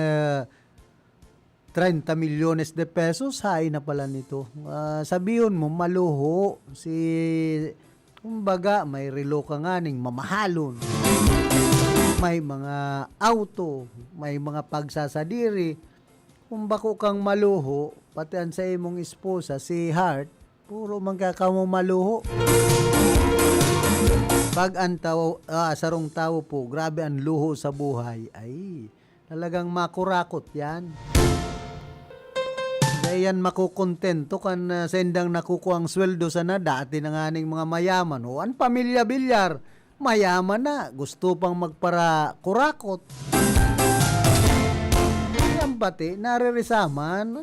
30 milyones de pesos, hay na pala nito. Sabihin mo, maluho. Kumbaga, may relo ka nga ning mamahalon. May mga auto, may mga pagsasadiri. Kung bako kang maluho, pati ang sa imong esposa, si Hart, puro magkakamo maluho. Pag ang sarong tao po, grabe ang luho sa buhay, ay talagang makurakot yan. Yan makukontento kan sendang nakukuha ang sweldo sana dati na nga mga mayaman. O ang pamilya bilyar, mayaman na, gusto pang magpara kurakot. Yan pati, naririsaman,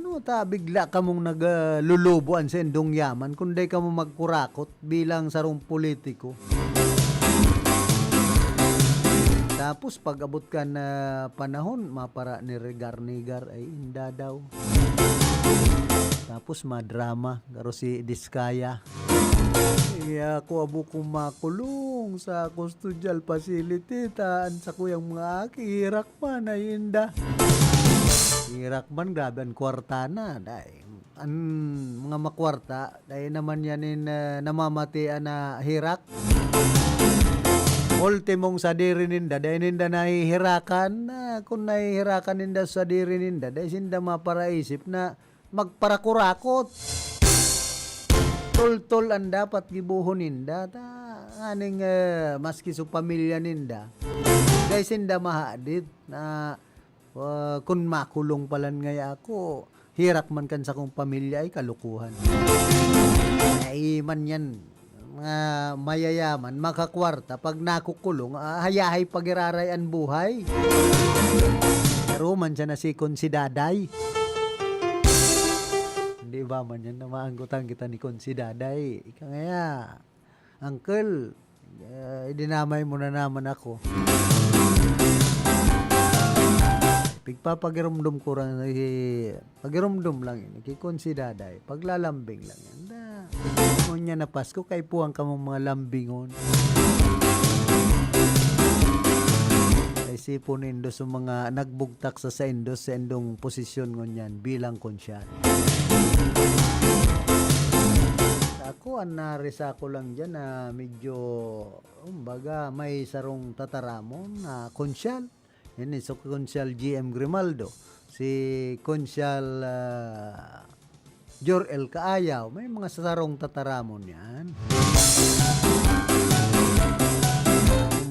bigla ka mong naglulubo ang sendong yaman kundi ka mong magkurakot bilang sarong politiko. Tapos pag abot ka na panahon, mapara ni Regar-Nigar ay inda daw. Tapos madrama, garo si Diskaya. Iya ako abo kong makulong sa custodial facility, taan sa kuyang mga kihirak man ay inda. Kihirak man, grabe ang kwarta na. Dahil ang mga makwarta, dahil naman yanin namamatian na hirak. Ultimong sa diri ninda, dahil ninda nahihirakan, kung nahihirakan ninda sa diri ninda, dahil sinda maparaisip na magparakurakot. Tol-tol ang dapat gibuhon ninda, aning maski sa pamilya ninda. Dahil sinda mahadit na kung makulong palan ngaya ako, hirak man kan sa kong pamilya ay kalukuhan. Ay man yan. Mga mayayaman, makakwarta, pag nakukulong, hayahay pagiraray ang buhay. Pero man siya na si Konsidaday. Hindi ba man yan na maanggutan kita ni Konsidaday? Ika ngaya, Uncle, idinamay mo na naman ako. Pagpapagirumdum ko rin, pagirumdum lang yun, kikonsidaday, paglalambing lang yan. Ngunya na Pasko, kay puwang ka mong mga lambingon. Kay sipon nindo sa mga nagbugtak sa indos sa indong posisyon ngunyan bilang konsyal. Ako, anarisa ko lang dyan na medyo, baga, may sarong tataramon na konsyal. Yan so konsyal GM Grimaldo. Si konsyal Jor-El Kaayaw. May mga sarong tataramon yan.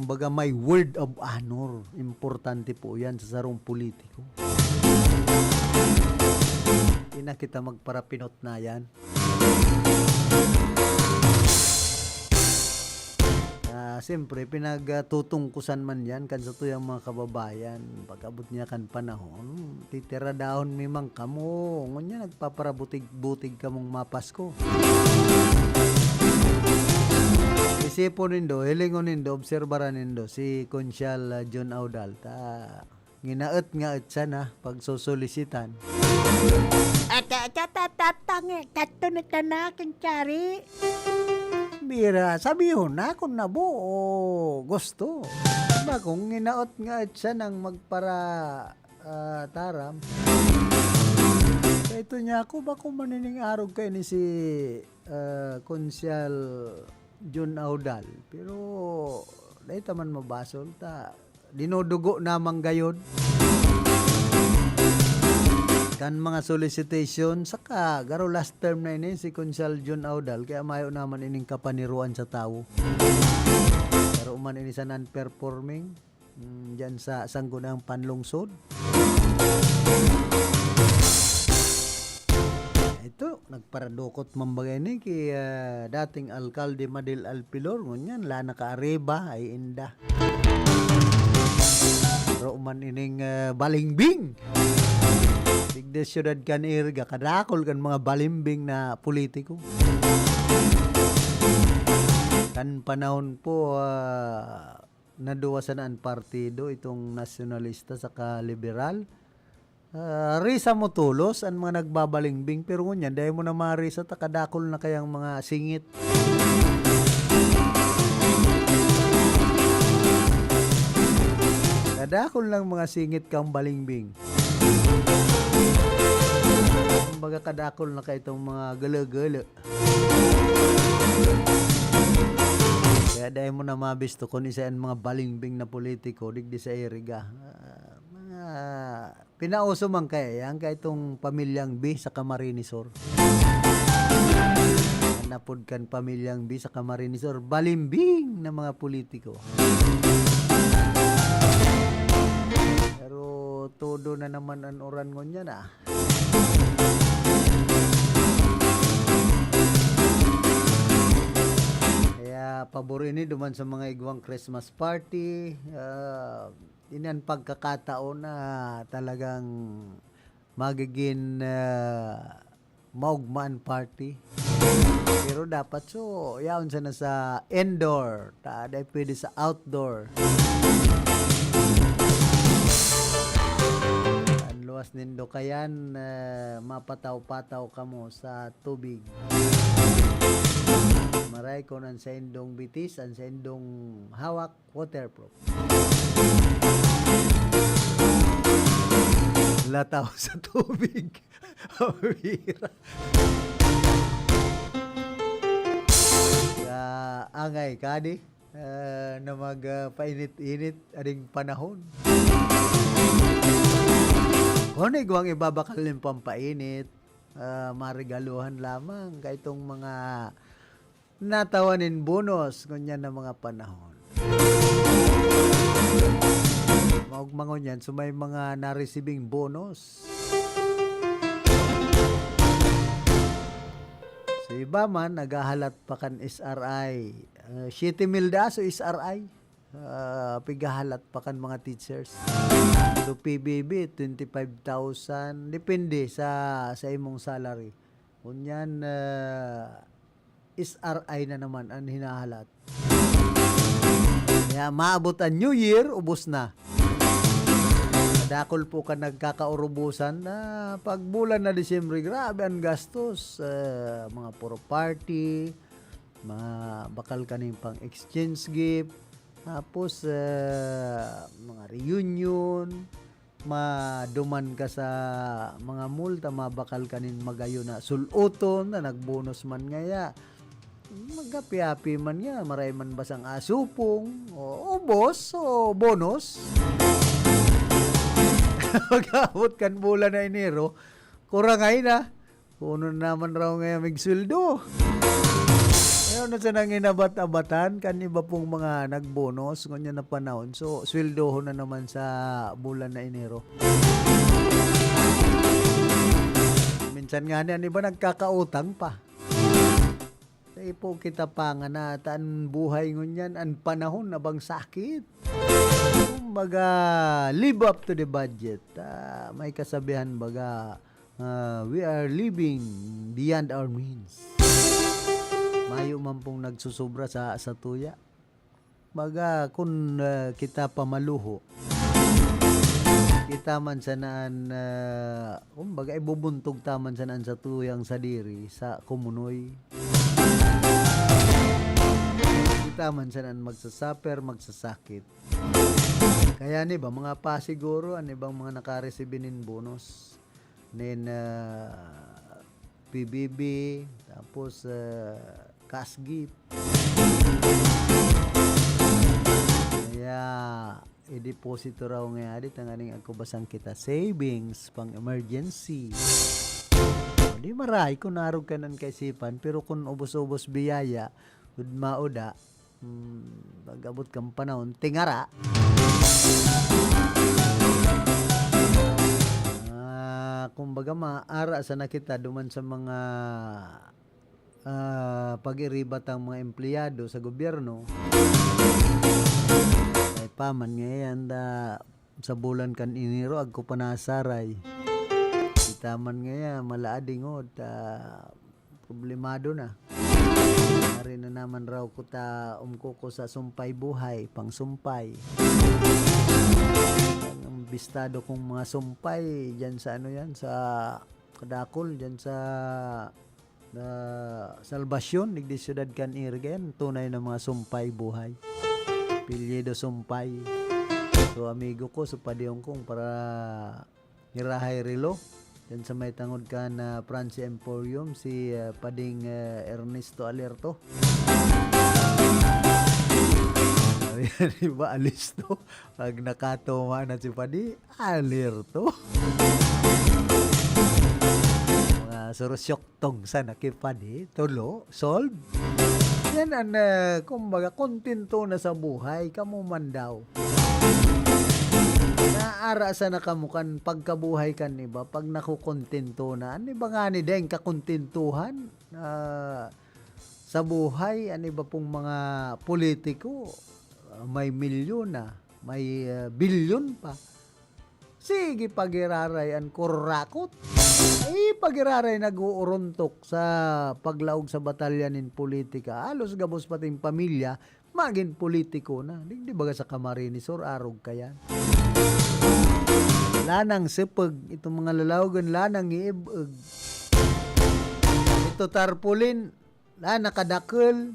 Baga, may word of honor. Importante po yan sa sarong politiko. Hindi na kita magparapinot na yan. Siyempre, pinagtutungkusan man yan kan sa tuyang mga kababayan. Pag-abot niya kan panahon, titira daon mimang kamo. Ngunya, nagpaparabutig-butig kamong mapasko. Isipon nindo, hilingon nindo, obserbaran nindo si Konsyal John Audal. Nginaet nga et sana pag sosolisitan. Katunit na kencari. Bira, sabihin na kung nabuo gusto. Diba, kung nginaot nga et sana nang magpara taram. Ito niya ako, bako manining arog kayo ni si Konsyal John Audal. Pero, dahil taman mabasol ta. Dinudugo namang gayod. Kan mga solicitation, saka garo last term na ini si Konsyal John Audal, kaya mayo naman ining kapaniruan sa tao. Pero man ini sa non-performing, dyan sa sanggunang panlungsod. Ito, nagparadukot mambagay ni kay dating alkalde Madil Alpilor, ngunyan, la nakaareba ay inda. Pero man ining balingbing. Tigde siyudad kan irga, kadakol kan mga balimbing na politiko. Kan panahon po, naduwasan ang partido, itong nasyonalista saka liberal. Risa mo tulos ang mga nagbabalimbing, pero ngunyan, dahil mo na marisa, takadakol na kayang mga singit. Kadakol lang mga singit kang balingbing. Kumbaga kadakol na kayo itong mga gala-gala. Kaya dahil mo na mabisto kung isa yan mga balingbing na politiko, digdi sa iriga. Pinauso man kaya yan kaya itong pamilyang B sa Camarinesor. Napod kan pamilyang B sa Camarinesor, balimbing na mga politiko. Pero todo na naman ang oran ngon yan Kaya pabor ini duman sa mga igwang Christmas party. Inan pagkakataon na talagang magiging maugmaan party. Pero dapat so, yaon sana sa indoor. Dahil pwede sa outdoor. Luwas nindo kayan, mapataw-pataw ka mo sa tubig. Maray ko nan sa indong bitis, an sa indong hawak, waterproof. Lataw sa tubig. Hawira. Angay kadi na magpainit-init ading panahon. Kung igwang ibabakal ng pampainit, marigaluhan lamang kay itong mga natawanin bonus kunyan na mga panahon. Maugmangon yan, so may mga na-receiving bonus. So iba man, naghahalat pa kan SRI. 7,000 so SRI. Pigahalat pa kan mga teachers. So PBB 25,000 depende sa imong salary. Kunyan SRI na naman ang hinahalat. Kaya maabot ang New Year, ubos na. Dakol po ka nagkakaurubusan na pag bulan na Disyembre, grabe ang gastos. Mga puro party, mga bakal kaning pang exchange gift, tapos mga reunion, maduman ka sa mga multa, mabakal kanin magayo na suluton na nagbonus man ngaya. Magapi-api man nga, maray man basang asupong, o ubos, o bonus. Mag-abot kan bulan na Enero, kurangay na. Puno naman raw ngayon migsweldo. Ngayon na sa nanginabat-abatan, kan iba pong mga nagbonus, ganyan na panahon. So, sweldo na naman sa bulan na Enero. Minsan nga niyan, iba nagkakautang pa. Sa ipo kita pa nga na, taan buhay ngunyan, ang panahon na bang sakit. Baga live up to the budget. May kasabihan baga we are living beyond our means. Mayo man pong nagsusubra sa tuya. Baga kung kita pamaluho, kita man sanaan baga ibubuntog taman sanaan sa tuyang sadiri sa kumunoy. Kita man sanaan magsasaper, magsasakit. Kaya ni ba mga pa siguro ano bang mga naka-receive nin bonus nin PBB tapos cash gift. Kaya i-deposito raw nga adit ang aning agkubasang kita savings pang emergency. Di maray kung narog ka ng kaisipan pero kung ubos-ubos biyaya ud mauda pag-abot kang panahon tingara. Kumbaga maara sa nakita duman sa mga pag-iribat ang mga empleyado sa gobyerno. Ay paman ngayon sa bulan kan Enero agko panasaray. Itaman ngayon malaadingod problemado na. Ari na naman raw ko umkuko sa sumpay buhay, pang sumpay. Ang bistado kong mga sumpay diyan sa ano yan sa Kadakol diyan sa Salvacion digdi Ciudad Canirgen, tunay na mga sumpay buhay. Pilyedo sumpay. So amigo ko sa padiyong kong para hirahay relo. Yan sa may tangod ka na Francie Emporium, si Pading Ernesto Alerto. Yan, iba Alisto. Pag nakatoma na si Padi, Alerto. Mga surusyok tong sa nakipadi, tulo, solve. Yan ang, kumbaga, kontento na sa buhay, kamu man daw. Naara sa nakamukan pagkabuhay kan iba pag nakukontento na ani ba nga ni deng kakontentuhan sa buhay ani ba pong mga politiko may milyon na may bilyon pa sige pagiraray an kurakot pagiraray nag-uuruntok sa paglaog sa batalyanin politika alos gabos pating pamilya maging politiko na di ba sa Camarines or arog kayan. Lanang sipag itong mga lalawagan lanang iibag. Ito tarpulin lana kadakkel.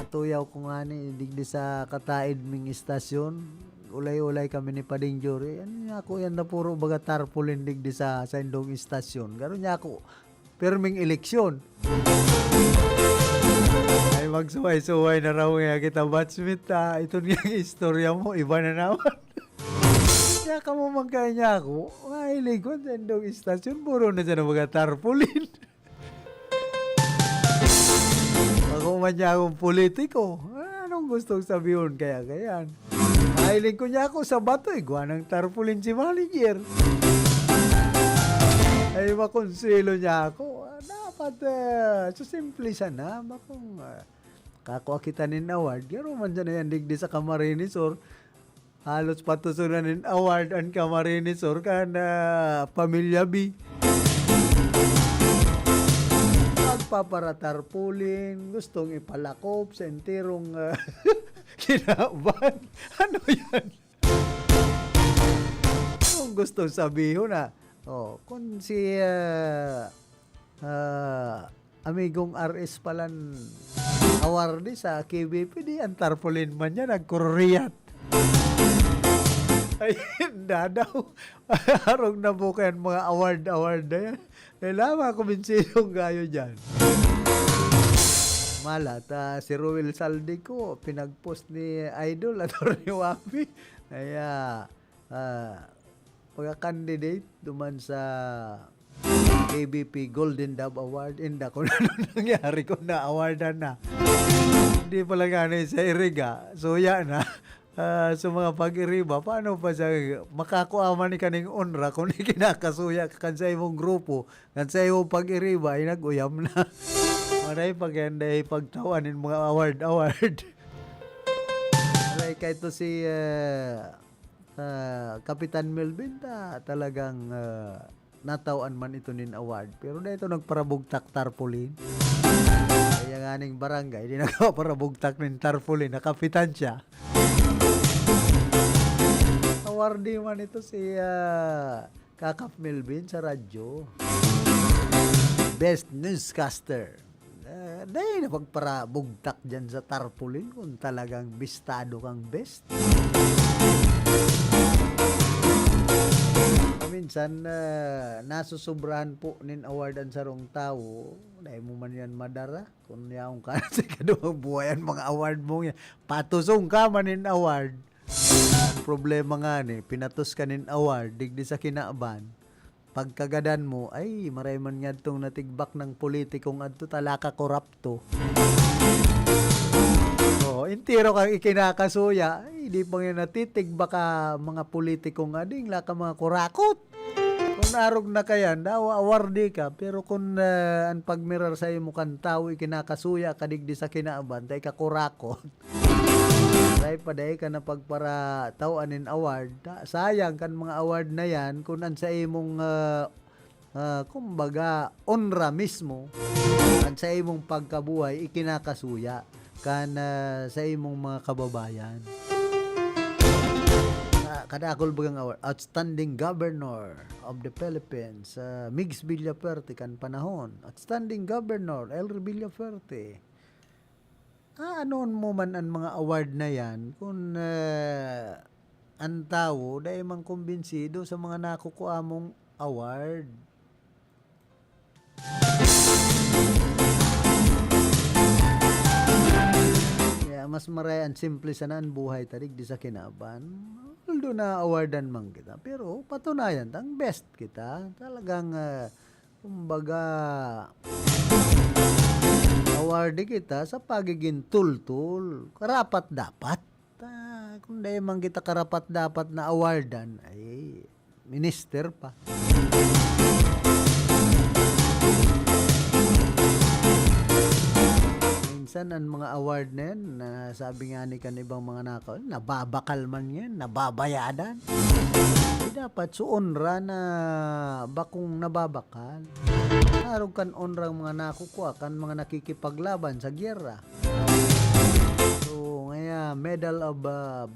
Natuyaw ko nga ni digdi sa kataid ming istasyon. Ulay-ulay kami ni Pading Jory. Ano niya ako yan na puro baga tarpulin digdi sa indong istasyon. Gano'n niya ako perming eleksyon. Ay magsuway-suway na raw nga kita batchmate ito niyang istorya mo iba na naman. Kaya ka mo magkaya niya ako mahilig ko sa indong istasyon puro na siya na mga tarpulin. Ako man niya akong politiko anong gustong sabihin kaya kayan mahilig ko niya ako sa bato igwa ng tarpulin si manager ay makonselo niya ako dapat so simple sana bakong kakuha kita nin award garo man dyan na yan digdi sa Camarines or halos patusunan nin award ang Camarines or kan Pamilya B magpaparatarpulin gustong ipalakop sa enterong kinaban ano yan gusto sabihin na, kung si amigong RS palan award sa KBP, di ang tarpaulin man niya, nagkuriyat. Ay, hindi daw. Harong na po kayan mga award na yan. Kailangan kuminsinong gayo dyan. Malat, si Ruel Saldico, pinag-post ni Idol at Wapi. Kaya, pagka-candidate duman sa KBP Golden Dove Award, hindi ko na nangyari ko na awardan na. Hindi pala nga sa Iriga, suya na. Sa mga pag-iriba, paano pa siya makakuaman ni kaning onra kung ni kinakasuya kan sa imong grupo, kan sa imong pag-iriba, ay nag-uyam na. Maray paganda ay pagtawanin mga award. Maray kahit to si Kapitan Melvin, talagang natawan man ito nin award. Pero na ito nagparabugtak tarpaulin. Kaya nga ning barangay, di nagparabugtak nin tarpaulin, nakapitan siya. Awardee man ito si Kakap Melvin sa radyo. Best newscaster. Dahil na pagparabugtak dyan sa tarpaulin kung talagang bistado kang best. Minsan, nasusobrahan po nin awardan sa rong tao. Dahil mo man yan madara. Kung yaong ka sa kaduang buhayan mga award mo yan. Patusong ka man nin award. Ang problema nga ni, pinatos ka nin award, digdi sa kinaaban. Pagkagadan mo, ay maray man nga itong natigbak ng politikong adto, talaka korapto. Intiro kang ikinakasuya, ay di pang yan natitigbak ka mga politikong ading, laka mga kurakot. Kung narog na kayan, daw awardee ka, pero kung ang pagmirar sa imo kan tao, ikinakasuya ka digdi sa kinaaban, tayo ka kurakot. Dahil paday ka na pagpara tawanin award, sayang kan mga award na yan kung an sa imong kumbaga onra mismo, an sa imong pagkabuhay ikinakasuya kan sa imong mga kababayan. Kadakol bagang award, Outstanding Governor of the Philippines, Migs Villaferte kan panahon. Outstanding Governor Elry Villaferte. Anoon mo man ang mga award na yan kung ang tao dahil mang kumbinsido sa mga nakukuha mong award. Kaya mas maray ang simple sana ang buhay tarig di sa kinaban. Although na awardan man kita, pero patunayan ang best kita. Talagang kumbaga award kita sa pagiging tultul. Karapat dapat. Kung dahil man kita karapat dapat na awardan, ay minister pa. Minsan ang mga award na yan, sabi nga ni kanibang mga nakaw, nababakal man yan, nababayadan. Dapat suonra na bakong nababakal. Narog kan onrang mga nakukuha kan mga nakikipaglaban sa gyera. So, ngaya Medal of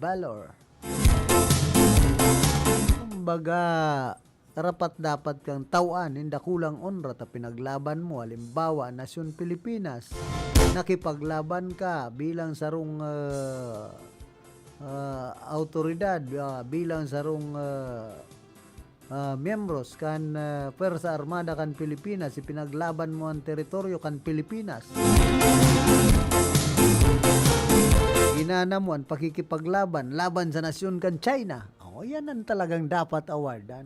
Valor. Kumbaga, karapat dapat kang tawaan, hindi kulang onra ta pinaglaban mo. Halimbawa, Nasyon Pilipinas, nakipaglaban ka bilang sarong autoridad, bilang sarong miyembros kan Pwersa Armada kan Pilipinas, ipinaglaban mo ang teritoryo kan Pilipinas. Ginana mo ang pakikipaglaban laban sa nasyon kan China. Yan ang talagang dapat awardan.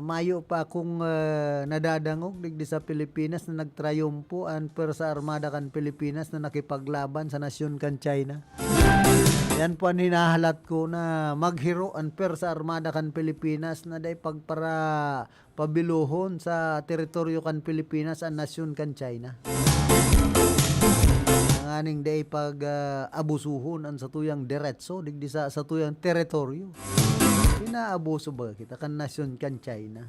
Mayo pa kung nadadangog digdi sa Pilipinas na nagtrayumpo ang Pwersa Armada kan Pilipinas na nakipaglaban sa nasyon kan China. Yan po ang hinahalat ko na maghiro ang Pwersa Armada kan Pilipinas na day pagpara pabiluhon sa teritoryo kan Pilipinas ang nasyon kan China. Nganing day pag abusuhon ang satuyang diretso digdi sa satuyang teritoryo. Pinaabuso ba kita kan nasyon kan China.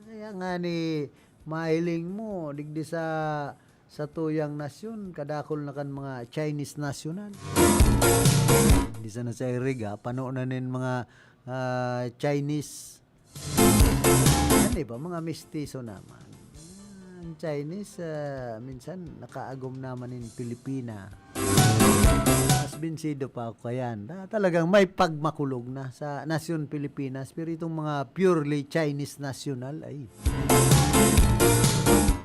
Kaya nga ni mahiling mo digdi sa tuyang nasyon kadakol na kan mga Chinese national. Di Isa na sa iriga, panoonanin mga Chinese. Yan ba? Mga mistiso naman. Ang Chinese, minsan nakaagom naman in Pilipina. Mas binsido pa ako kayan. Talagang may pagmakulog na sa nasyon Pilipinas. Pero itong mga purely Chinese national ay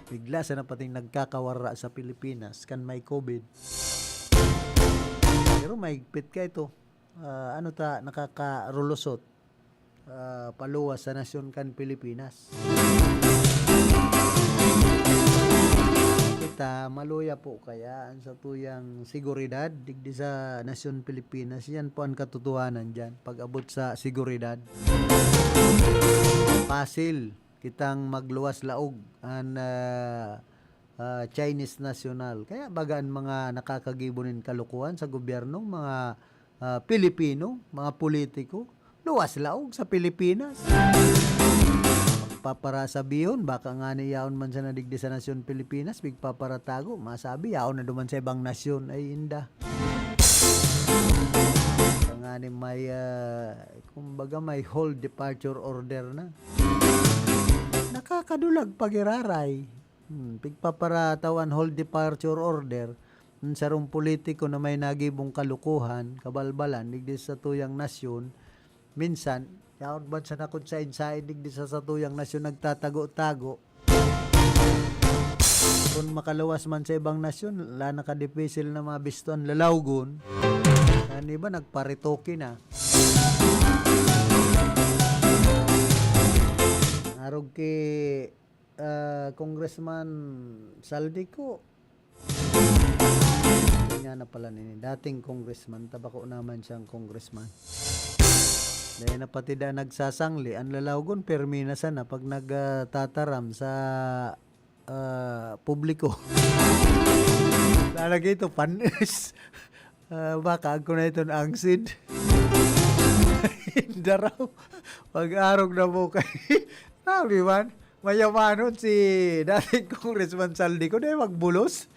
bigla sa napating nagkakawara sa Pilipinas kan may COVID. Pero may higpit ka ito. Nakakarulusot. Paluwas sa nasyon kan Pilipinas. Kita maluya po kaya sa tuyang seguridad digdi sa nasyon Pilipinas. Yan po ang katotohanan dyan. Pag abot sa seguridad. Pasil kitang magluwas laog ang Chinese national. Kaya bagaan mga nakakagibonin kalukuhan sa gobyerno, mga Pilipino, mga politiko, luwas laog sa Pilipinas. Papara sabiyon, baka nga ni yaon man sa nadigdi sa nasyon Pilipinas, bigpaparatago, masabi, yaon na duman sa ibang nasyon, ay inda. Nga ni may, kumbaga may hold departure order na. Nakakadulag pag-iraray. Pigpaparatawan hold departure order sa rong politiko na may nagibong kalukuhan, kabalbalan, digdi sa tuyang nasyon, minsan, yaon ba sa nakonsainsay, digdi sa tuyang nasyon nagtatago-tago. Kung makaluwas man sa ibang nasyon, la nakadipisil na mabistuan lalawgon, yan iba nagparitoki na. Arog kay Congressman Saldico. Nga na pala nini. Dating congressman. Tabako naman siyang congressman. Dahil na pati da nagsasangli. Ang lalawgon, perminasan na pag nagtataram sa publiko. Lalagay ito, panis. Baka ako na ito ang sid. Hindi raw. Pag-arog na mo kay sabi man, mayamanon si dating Congressman Saldico dahil magbulos.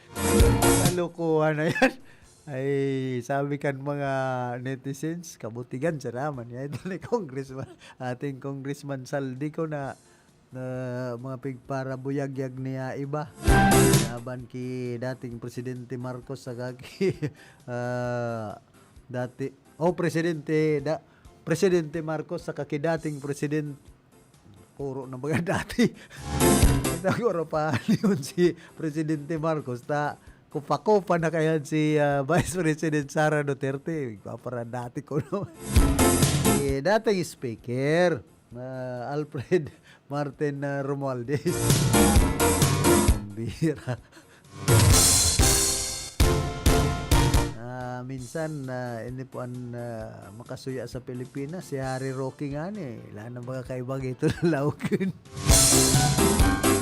Kalukuhan na yan. Ay, sabi kan mga netizens, kabutigan siya naman. Ito ni Congressman, ating Congressman Saldico na mga pigpara buyag-yag niya iba. Laban ki dating Presidente Marcos sa kaki Presidente Marcos sa kaki dating Presidente puro na mga dati. Siguro pa yun si Presidente Marcos kupa-kupa na kaya si Vice President Sara Duterte. Para dati ko no. Dating Speaker Alfred Martin Romualdez. Bira. Minsan ini po ang makasuya sa Pilipinas si Harry Roque nga ni. Wala na mga kaibag ito na laukin.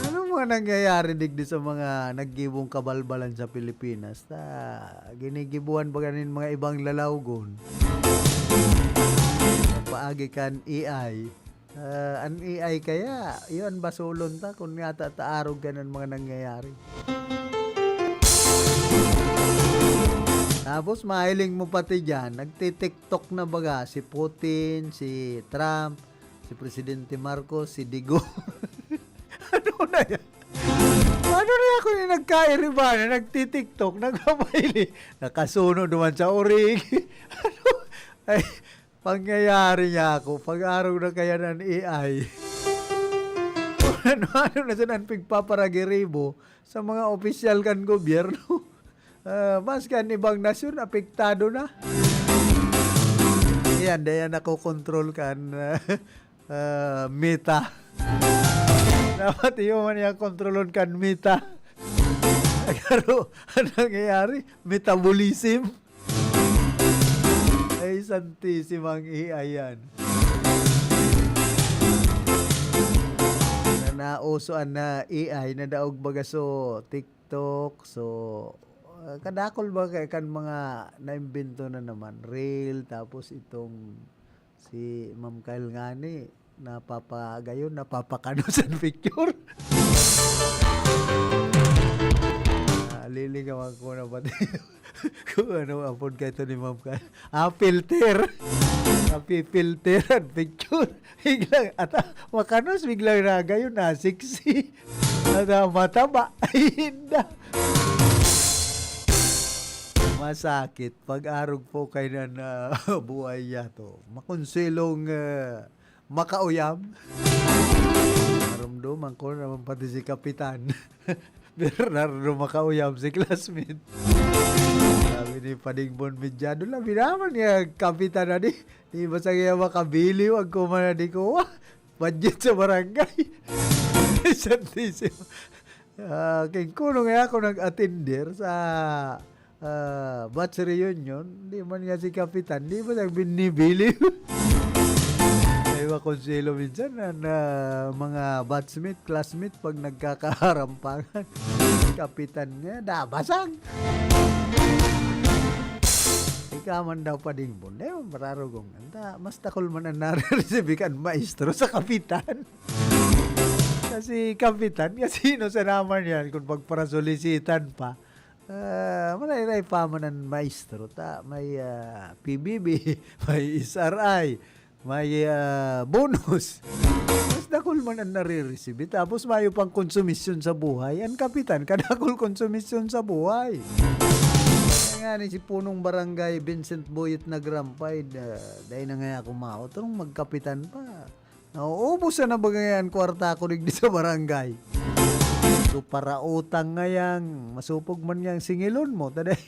Ano mga nangyayari digdi sa mga naggibong kabalbalan sa Pilipinas? Ginigibuan ba ganin mga ibang lalawgon? Paagi kan AI. Ang AI kaya, yun basulon ta kung nga taarog ganun mga nangyayari. Tapos mahiling mo pati dyan, nagtitiktok na baga si Putin, si Trump, si Presidente Marcos, si Digo. Ano na yan? Ano na ako yung nagkairiba na nagtitiktok, nagpapahili, nakasunod naman sa orig. Ano? Ay, pangyayari niya ako, pag-araw na kaya ng AI. Ano na siya ng pigpaparagiribo sa mga opisyal kan gobyerno. Mas kan ibang nasyon, apektado na. Yan, dahil nakokontrol kan Meta. Dapat iyo man yung kontrolon kan Meta. Pero, ang nangyayari, metabolism. Ay, santisimang AI yan. Nausoan na AI na daog baga so TikTok, so kadakol ba kay kan mga naimbento na naman reel, tapos itong si Ma'am Kyle Ngani napapagayon, napapakano sa picture. Liligaw ako na pati Kung ano apod kayo ito ni Ma'am ka. Filter. Filteran picture. Biglang, at makanos biglang raga yun na, sexy. At mataba. Ay, hindi. Masakit. Pag-arog po kayo na buhay niya to. Makonselong makauyam. Naramdaman ko naman pati si Kapitan. Bernardo makauyam si classmate. Sabi ni Padigbon Medyado, labi naman niya Kapitan na di. Di ba sa kaya makabili, wag ko man na di ko. Budget sa barangay. Santísimo. King kuno nga ako nag-attender sa batch reunion. Di man nga si Kapitan, di ba nagbinibili? Ay makonselo minsan na mga batchmate, classmate pag nagkakaharampangan. Kapitan niya, dabasag. Ikaman daw pa din po. Mararugong. Mas takol man ang nariresibikan maestro sa Kapitan. Kasi Kapitan, kasi sino sa naman yan kung pagparasolisitan pa. Malay pa man ang maestro. May PBB, may SRI, may bonus. Mas dakol man ang nare-receive. Tapos mayo pang konsumisyon sa buhay. Ang Kapitan, kadakol konsumisyon sa buhay. Kaya nga ni si punong barangay Vincent Boyet nagrampay. Dahil na nga ako mao. Tarong magkapitan pa. Nauubos na bagayan kwarta ko di sa barangay. So para utang ngayang masupog man yang singilon mo. Taday.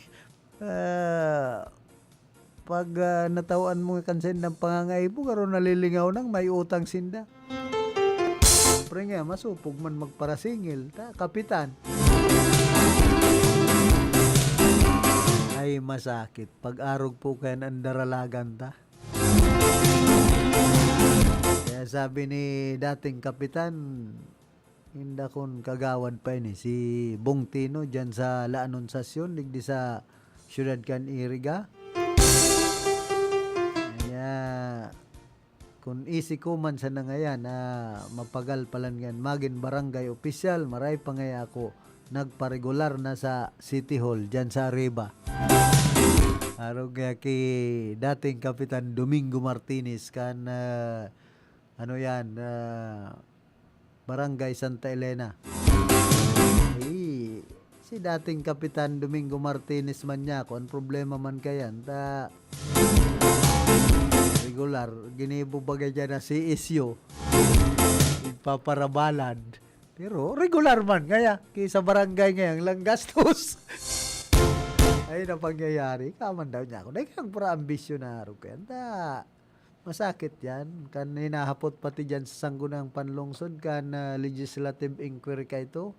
Pag natawaan mo kansen ng pangangay po, karon nalilingaw nang may utang sinda. Siyempre nga, masupog man magparasingil. Kapitan. Ay masakit. Pag-arog po kayo ang daralagan ta. Kaya sabi ni dating Kapitan, hindi akong kagawad pa ini. Si Bong Tino dyan sa La Anunciacion, digdi sa Ciudad Can Iriga. Kung isi ko man sa nangayan na mapagal palan yan magin barangay official, maray pa ngaya ako nagparegular na sa City Hall dyan sa Arriba. Araw kaya kay dating Kapitan Domingo Martinez kan Barangay Santa Elena. Si dating Kapitan Domingo Martinez man niya, kung problema man kayan regular, ginibo bagay dyan na si Isyo. Ipaparabalad. Pero regular man. Kaya, sa barangay ngayon lang gastos. Ay, na pangyayari. Kaman daw niya ako. Dahil kang para ambisyonaro. Kaya, masakit yan. Kan hinahapot pati dyan sa sanggunang panlungsod. Kan legislative inquiry ka ito.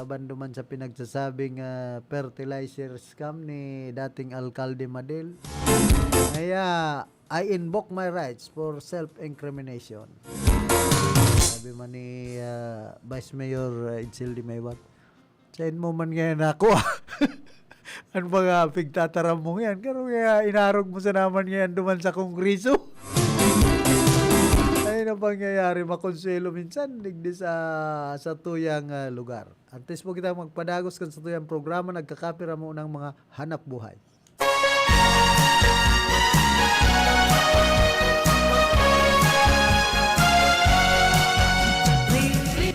Bando man sa pinagsasabing fertilizer scam ni dating Alcalde Madel. Kaya, I invoke my rights for self-incrimination. Sabi man ni Vice Mayor Itzel Maywat. Sayin mo man ngayon ako. Ano ba nga pigtataram mo yan? Pero kaya inarog mo sa naman ngayon duman sa Kongreso. Ay na pangyayari makonselo minsan digdi sa tuyang lugar. Antes po kita magpadagos kan sa tuyang programa, nagkakapira mo ng mga hanap buhay.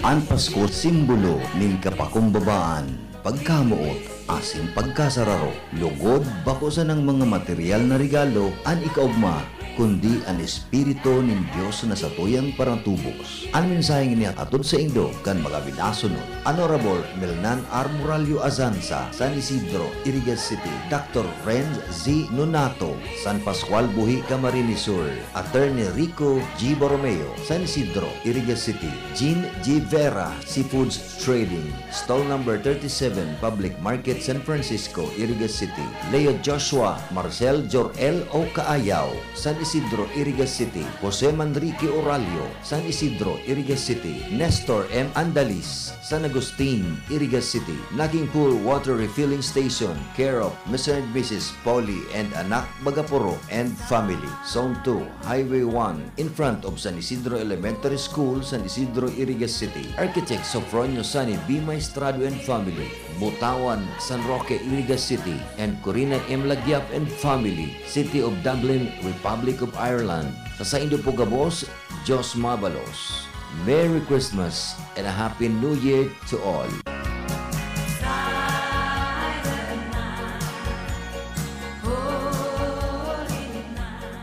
Ang Pasko simbolo ng kapakumbabaan, pagkamuot, asin pagkasararo, lugod, bakusan ng mga material na regalo, an ikaugma, kundi ang espiritu ng Diyos na sa tuyang parantubos. Ang mensaheng niya atod sa Indo kan mga binasunod. Honorable Melnan R. Moralio Azanza, San Isidro, Irigas City. Dr. Renz Z. Nonato, San Pascual Buhi, Camarines Sur. Attorney Rico G. Borromeo, San Isidro, Irigas City. Jean G. Vera, Seafoods Trading, Stall number 37, Public Market, San Francisco, Irigas City. Leo Joshua Marcel Jor-El O. Kaayaw, San Isidro, Irigas City, Jose Manrique Oralio, San Isidro, Irigas City, Nestor M. Andalis, San Agustin, Irigas City, Naging Pool Water Refilling Station, care of Mr. and Mrs. Polly and Anak Bagapuro and family, Zone 2, Highway 1, in front of San Isidro Elementary School, San Isidro, Irigas City. Architect Sofronio Sani B. Maestrado and family, Butawan, San Roque, Irigas City, and Corina M. Lagyap and family, City of Dublin, Republic of Ireland. Sa Indo Pugabos, Jos Mabalos. Merry Christmas and a Happy New Year to all.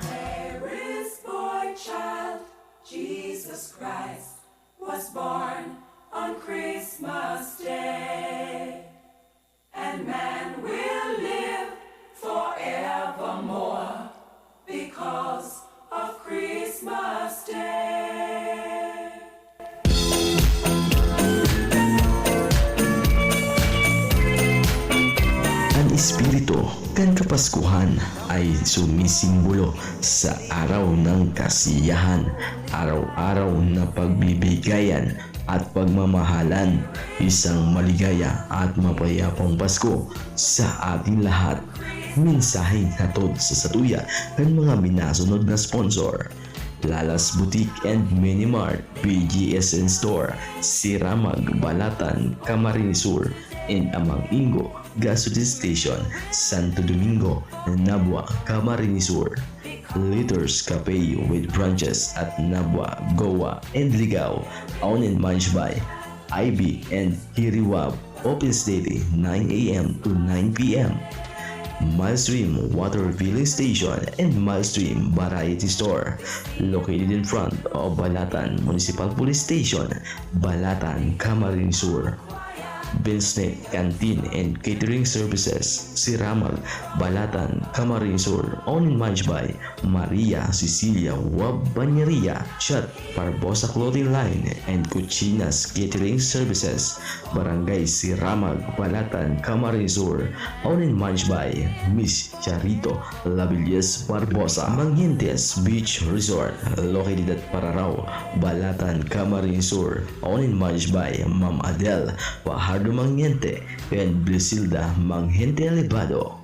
There is boy child, Jesus Christ, was born on Christmas Day. And man will live forevermore because of Christmas Day. Ang espiritu kan Kapaskuhan ay sumisimbolo sa araw ng kasiyahan, araw-araw na pagbibigayan at pagmamahalan. Isang maligaya at mapayapang Pasko sa ating lahat. Mensaheng hatod sa satuya ng mga minasunod na sponsor: Lalas Boutique and Minimart, PGSN Store, Siramag, Balatan, Camarines Sur, and Amang Ingo Gasoline Station, Santo Domingo, Nabua, Camarines Sur. Liters Cafe with branches at Nabua, Goa, and Ligao, owned and managed by IB and Hiriwab. Opens daily 9 a.m. to 9 p.m. Milestream Water Refilling Station and Milestream Variety Store, located in front of Balatan Municipal Police Station, Balatan, Camarines Sur. Binsnet Canteen and Catering Services, Siramag, Balatan, Camarines Sur, owned and managed by Maria Cecilia Wabanyeria. Chat Barbosa Clothing Line and Cucinas Catering Services, Barangay Siramag, Balatan, Camarines Sur, owned and managed by Miss Charito Labillas Barbosa. Mangientes Beach Resort, located at Pararao, Balatan, Camarines Sur, owned and managed by Ma'am Adele Fajardo Mangiente and Brisilda Mangiente Elevado.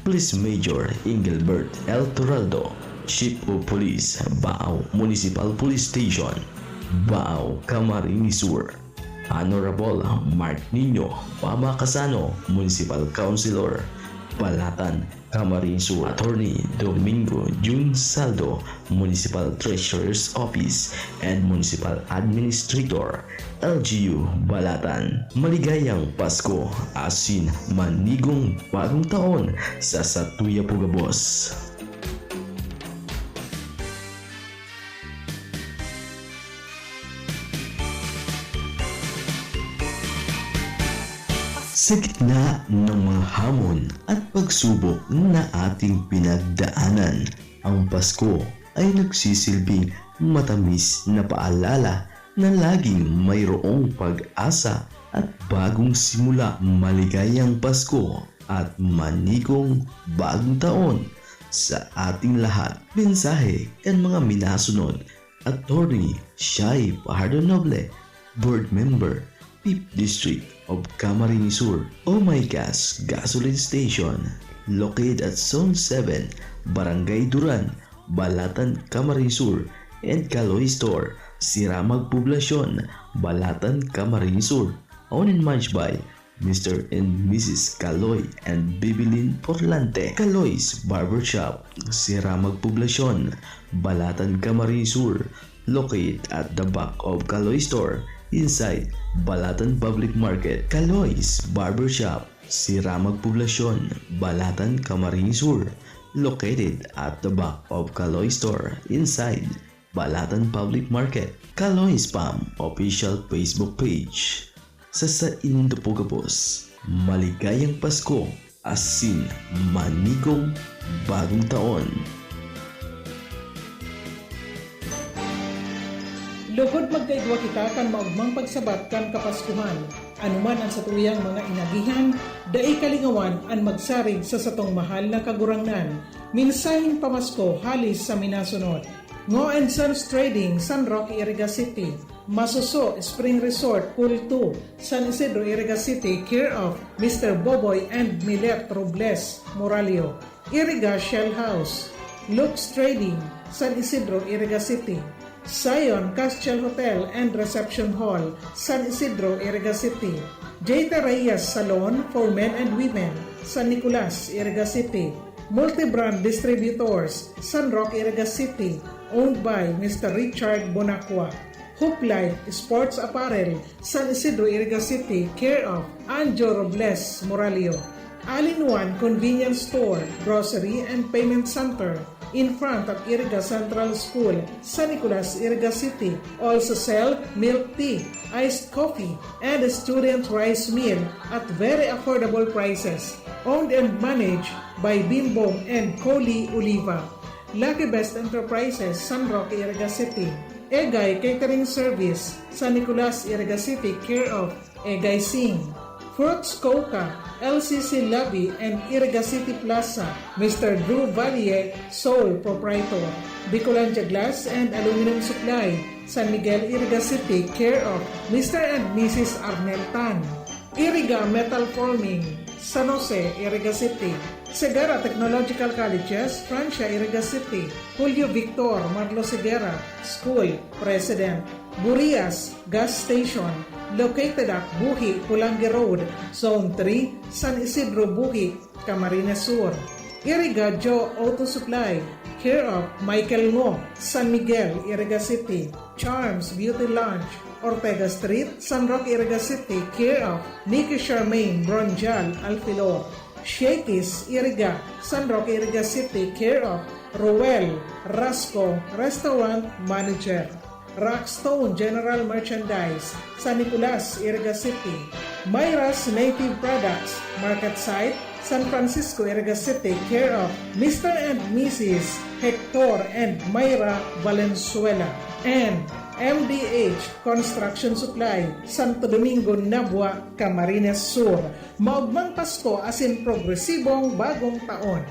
Police Major Engelbert L. Toraldo, Chief of Police, Baao Municipal Police Station, Baao, Camarines Sur. Honorable Mark Nino Pamacasano, Municipal Councilor, Balatan, Camarines Sur. Attorney Domingo Jun Saldo, Municipal Treasurer's Office and Municipal Administrator, LGU, Balatan. Maligayang Pasko, asin manigong bagong taon sa Satuya Pugabos. Sa gitna ng mga hamon at pagsubok na ating pinagdaanan, ang Pasko ay nagsisilbing matamis na paalala na laging mayroong pag-asa at bagong simula. Maligayang Pasko at manigong bagong taon sa ating lahat. Mensahe kan mga minasunod, Attorney Shai Fajardo Noble, Board Member, 5th District of Camarines Sur. Oh My Gas Gasoline Station, located at Zone 7, Barangay Duran, Balatan, Camarines Sur, and Kaloy Store, Siramag Poblasyon, Balatan, Camarines Sur. Owned and managed by Mr. and Mrs. Kaloy and Bibilin Porlante. Kaloy's Barbershop, Siramag Poblasyon, Balatan, Camarines Sur, located at the back of Kaloy Store, inside Balatan Public Market. Kaloy's Barbershop, Siramag Poblasyon, Balatan, Camarines Sur, located at the back of Kaloy Store, inside Balatan Public Market. Kaloy Spam official Facebook page. Sa Indo Pugabos, maligayang Pasko, asin manigong bagong taon. Lugod magkaigwa kita kan maugmang pagsabat kan Kapaskuhan. Anuman ang satuyang mga inagihan, daay kalingawan ang magsarig sa satong mahal na kagurangnan. Minsaheng pamasko halis sa minasunod. Ngo and Sons Trading, San Roque, Iriga City. Masuso Spring Resort, Pool 2, San Isidro, Iriga City, care of Mr. Boboy and Milet Robles, Moralio. Iriga Shell House. Lux Trading, San Isidro, Iriga City. Zion Castel Hotel and Reception Hall, San Isidro, Iriga City. Jayta Reyes Salon for Men and Women, San Nicolas, Iriga City. Multi-brand distributors, San Roque, Iriga City, owned by Mr. Richard Bonacqua. Hoop Life Sports Apparel, San Isidro, Iriga City, care of Anjo Robles, Moralio. All-in-one convenience store, grocery and payment center in front of Iriga Central School, San Nicolas, Iriga City. Also sell milk tea, iced coffee, and a student rice meal at very affordable prices. Owned and managed by Bimbong and Coli Oliva. Lucky Best Enterprises, San Roque, Iriga City. Egay Catering Service, San Nicolas, Iriga City, care of Egay Singh. Fruits Coca, LCC Lobby and Iriga City Plaza, Mr. Drew Valier, sole proprietor. Bicolandia Glass and Aluminum Supply, San Miguel, Iriga City, care of Mr. and Mrs. Arnel Tan. Iriga Metal Forming, San Jose, Iriga City. Segara Technological Colleges, Francia, Iriga City. Julio Victor Marlo Segura, School, President. Burias Gas Station, located at Buhi, Pulangi Road, Zone 3, San Isidro, Buhi, Camarines Sur. Iriga Joe Auto Supply, care of Michael Ngo, San Miguel, Iriga City. Charms Beauty Lounge, Ortega Street, San Roque, Iriga City, care of Nicky Charmaine Bronjal Alfilor. Shakey's Iriga, San Roque, Iriga City, care of Roel Rasco, Restaurant Manager. Rockstone General Merchandise, San Nicolas, Iriga City. Myra's Native Products, Market Site, San Francisco, Iriga City, care of Mr. and Mrs. Hector and Myra Valenzuela. And MDH Construction Supply, Santo Domingo, Nabua, Camarines Sur. Maugmang Pasko asin progresibong bagong taon.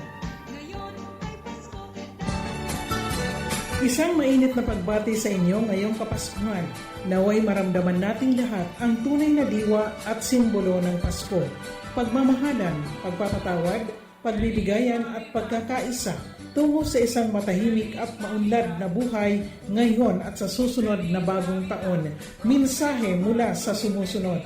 Isang mainit na pagbati sa inyo ngayong Kapaskuhan. Naway maramdaman nating lahat ang tunay na diwa at simbolo ng Pasko. Pagmamahalan, pagpapatawad, pagbibigayan at pagkakaisa tungo sa isang matahimik at maunlad na buhay ngayon at sa susunod na bagong taon. Mensahe mula sa sumusunod.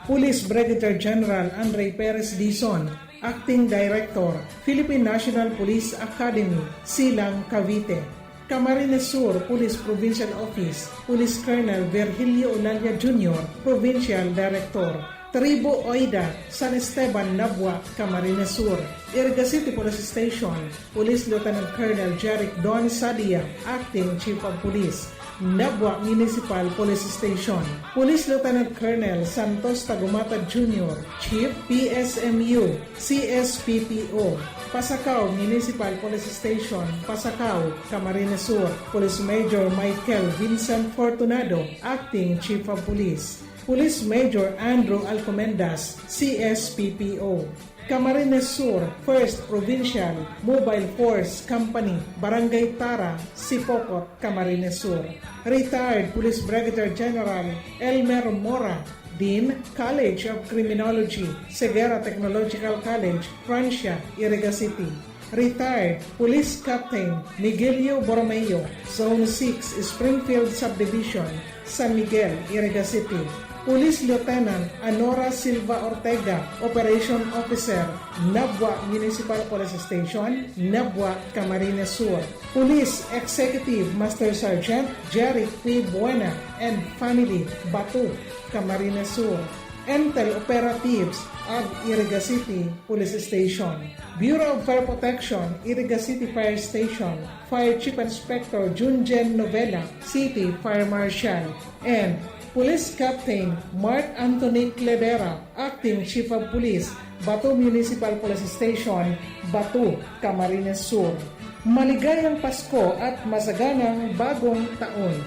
Police Brigadier General Andre Perez Dizon, Acting Director, Philippine National Police Academy, Silang, Cavite. Camarines Sur Police Provincial Office, Police Colonel Virgilio Olalia Jr., Provincial Director. Tribo Oida, San Esteban, Nabua, Camarines Sur. Iriga City Police Station, Police Lieutenant Colonel Jeric Don Sadia, Acting Chief of Police. Nabua Municipal Police Station, Police Lieutenant Colonel Santos Tagumata Jr., Chief PSMU, CSPPO. Pasacao Municipal Police Station, Pasacao, Camarines Sur. Police Major Michael Vincent Fortunado, Acting Chief of Police. Police Major Andrew Alcomendas, CSPPO. Camarines Sur, 1st Provincial Mobile Force Company, Barangay Tara, Sipocot, Camarines Sur. Retired Police Brigadier General Elmer Mora, Dean, College of Criminology, Segura Technological College, Francia, Iriga City. Retired Police Captain Miguelio Borromeo, Zone 6, Springfield Subdivision, San Miguel, Iriga City. Police Lieutenant Anora Silva Ortega, Operation Officer, Nabua Municipal Police Station, Nabua, Camarines Sur. Police Executive Master Sergeant Jerry P. Buena and Family, Batu, Camarines Sur. Entel Operatives of Iriga City Police Station. Bureau of Fire Protection, Iriga City Fire Station. Fire Chief Inspector Junjen Novella, City Fire Marshal. And Police Captain Mark Anthony Cledera, Acting Chief of Police, Batu Municipal Police Station, Batu, Camarines Sur. Maligayang Pasko at masaganang bagong taon.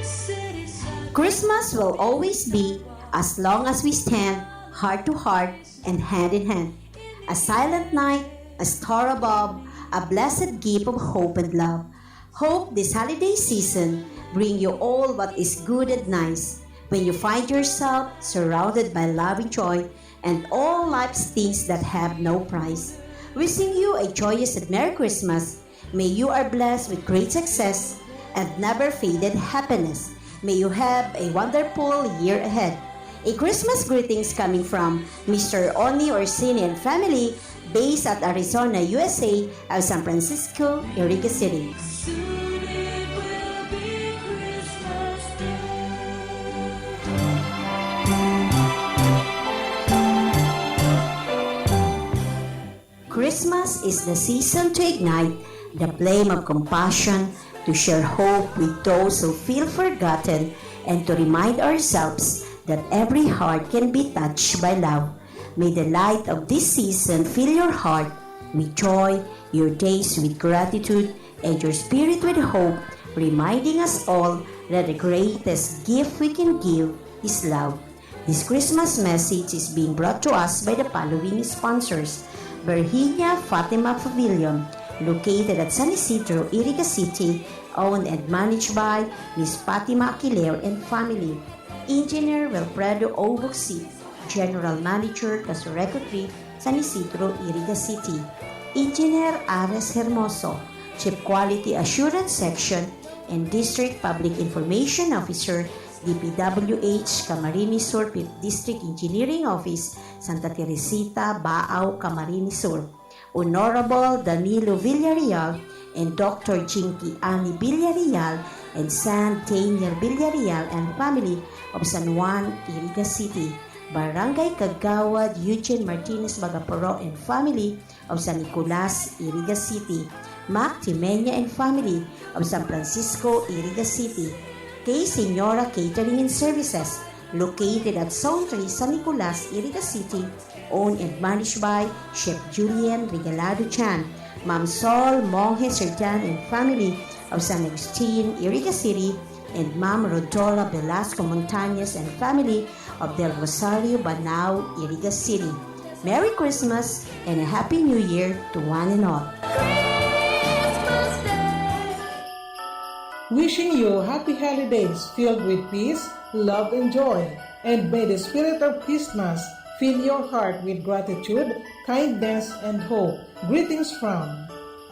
City Christmas will always be as long as we stand heart to heart and hand in hand. A silent night, a star above, a blessed gift of hope and love. Hope this holiday season bring you all what is good and nice. When you find yourself surrounded by love and joy and all life's things that have no price. Wishing you a joyous and Merry Christmas. May you are blessed with great success and never faded happiness. May you have a wonderful year ahead. A Christmas greetings coming from Mr. Oni Orsini and family based at Arizona, USA, of San Francisco, Iriga City. Christmas is the season to ignite the flame of compassion, to share hope with those who feel forgotten, and to remind ourselves that every heart can be touched by love. May the light of this season fill your heart with joy, your days with gratitude, and your spirit with hope, reminding us all that the greatest gift we can give is love. This Christmas message is being brought to us by the following sponsors. Virginia Fatima Pavilion, located at San Isidro, Iriga City, owned and managed by Ms. Fatima Aquiler and family. Engineer Wilfredo O. Buxi, General Manager, Casureco 3, San Isidro, Iriga City. Engineer Ares Hermoso, Chief Quality Assurance Section and District Public Information Officer, DPWH, Camarines Sur, 5th District Engineering Office, Santa Teresita, Baao, Camarines Sur. Honorable Danilo Villarreal and Dr. Jinky Ani Villarreal and San Daniel Villarreal and family of San Juan, Iriga City. Barangay Kagawad Eugene Martinez Bagaporo and family of San Nicolas, Iriga City. Mac Timenya and family of San Francisco, Iriga City. Kay Senora Catering and Services, located at Zone 3, San Nicolas, Iriga City, owned and managed by Chef Julian Regalado Chan. Ma'am Sol Monge Serdan and family of San Agustin, Iriga City, and Ma'am Rodora Velasco Montañez and family of Del Rosario, Banao, Iriga City. Merry Christmas and a Happy New Year to one and all. Wishing you happy holidays filled with peace, love, and joy. And may the spirit of Christmas fill your heart with gratitude, kindness, and hope. Greetings from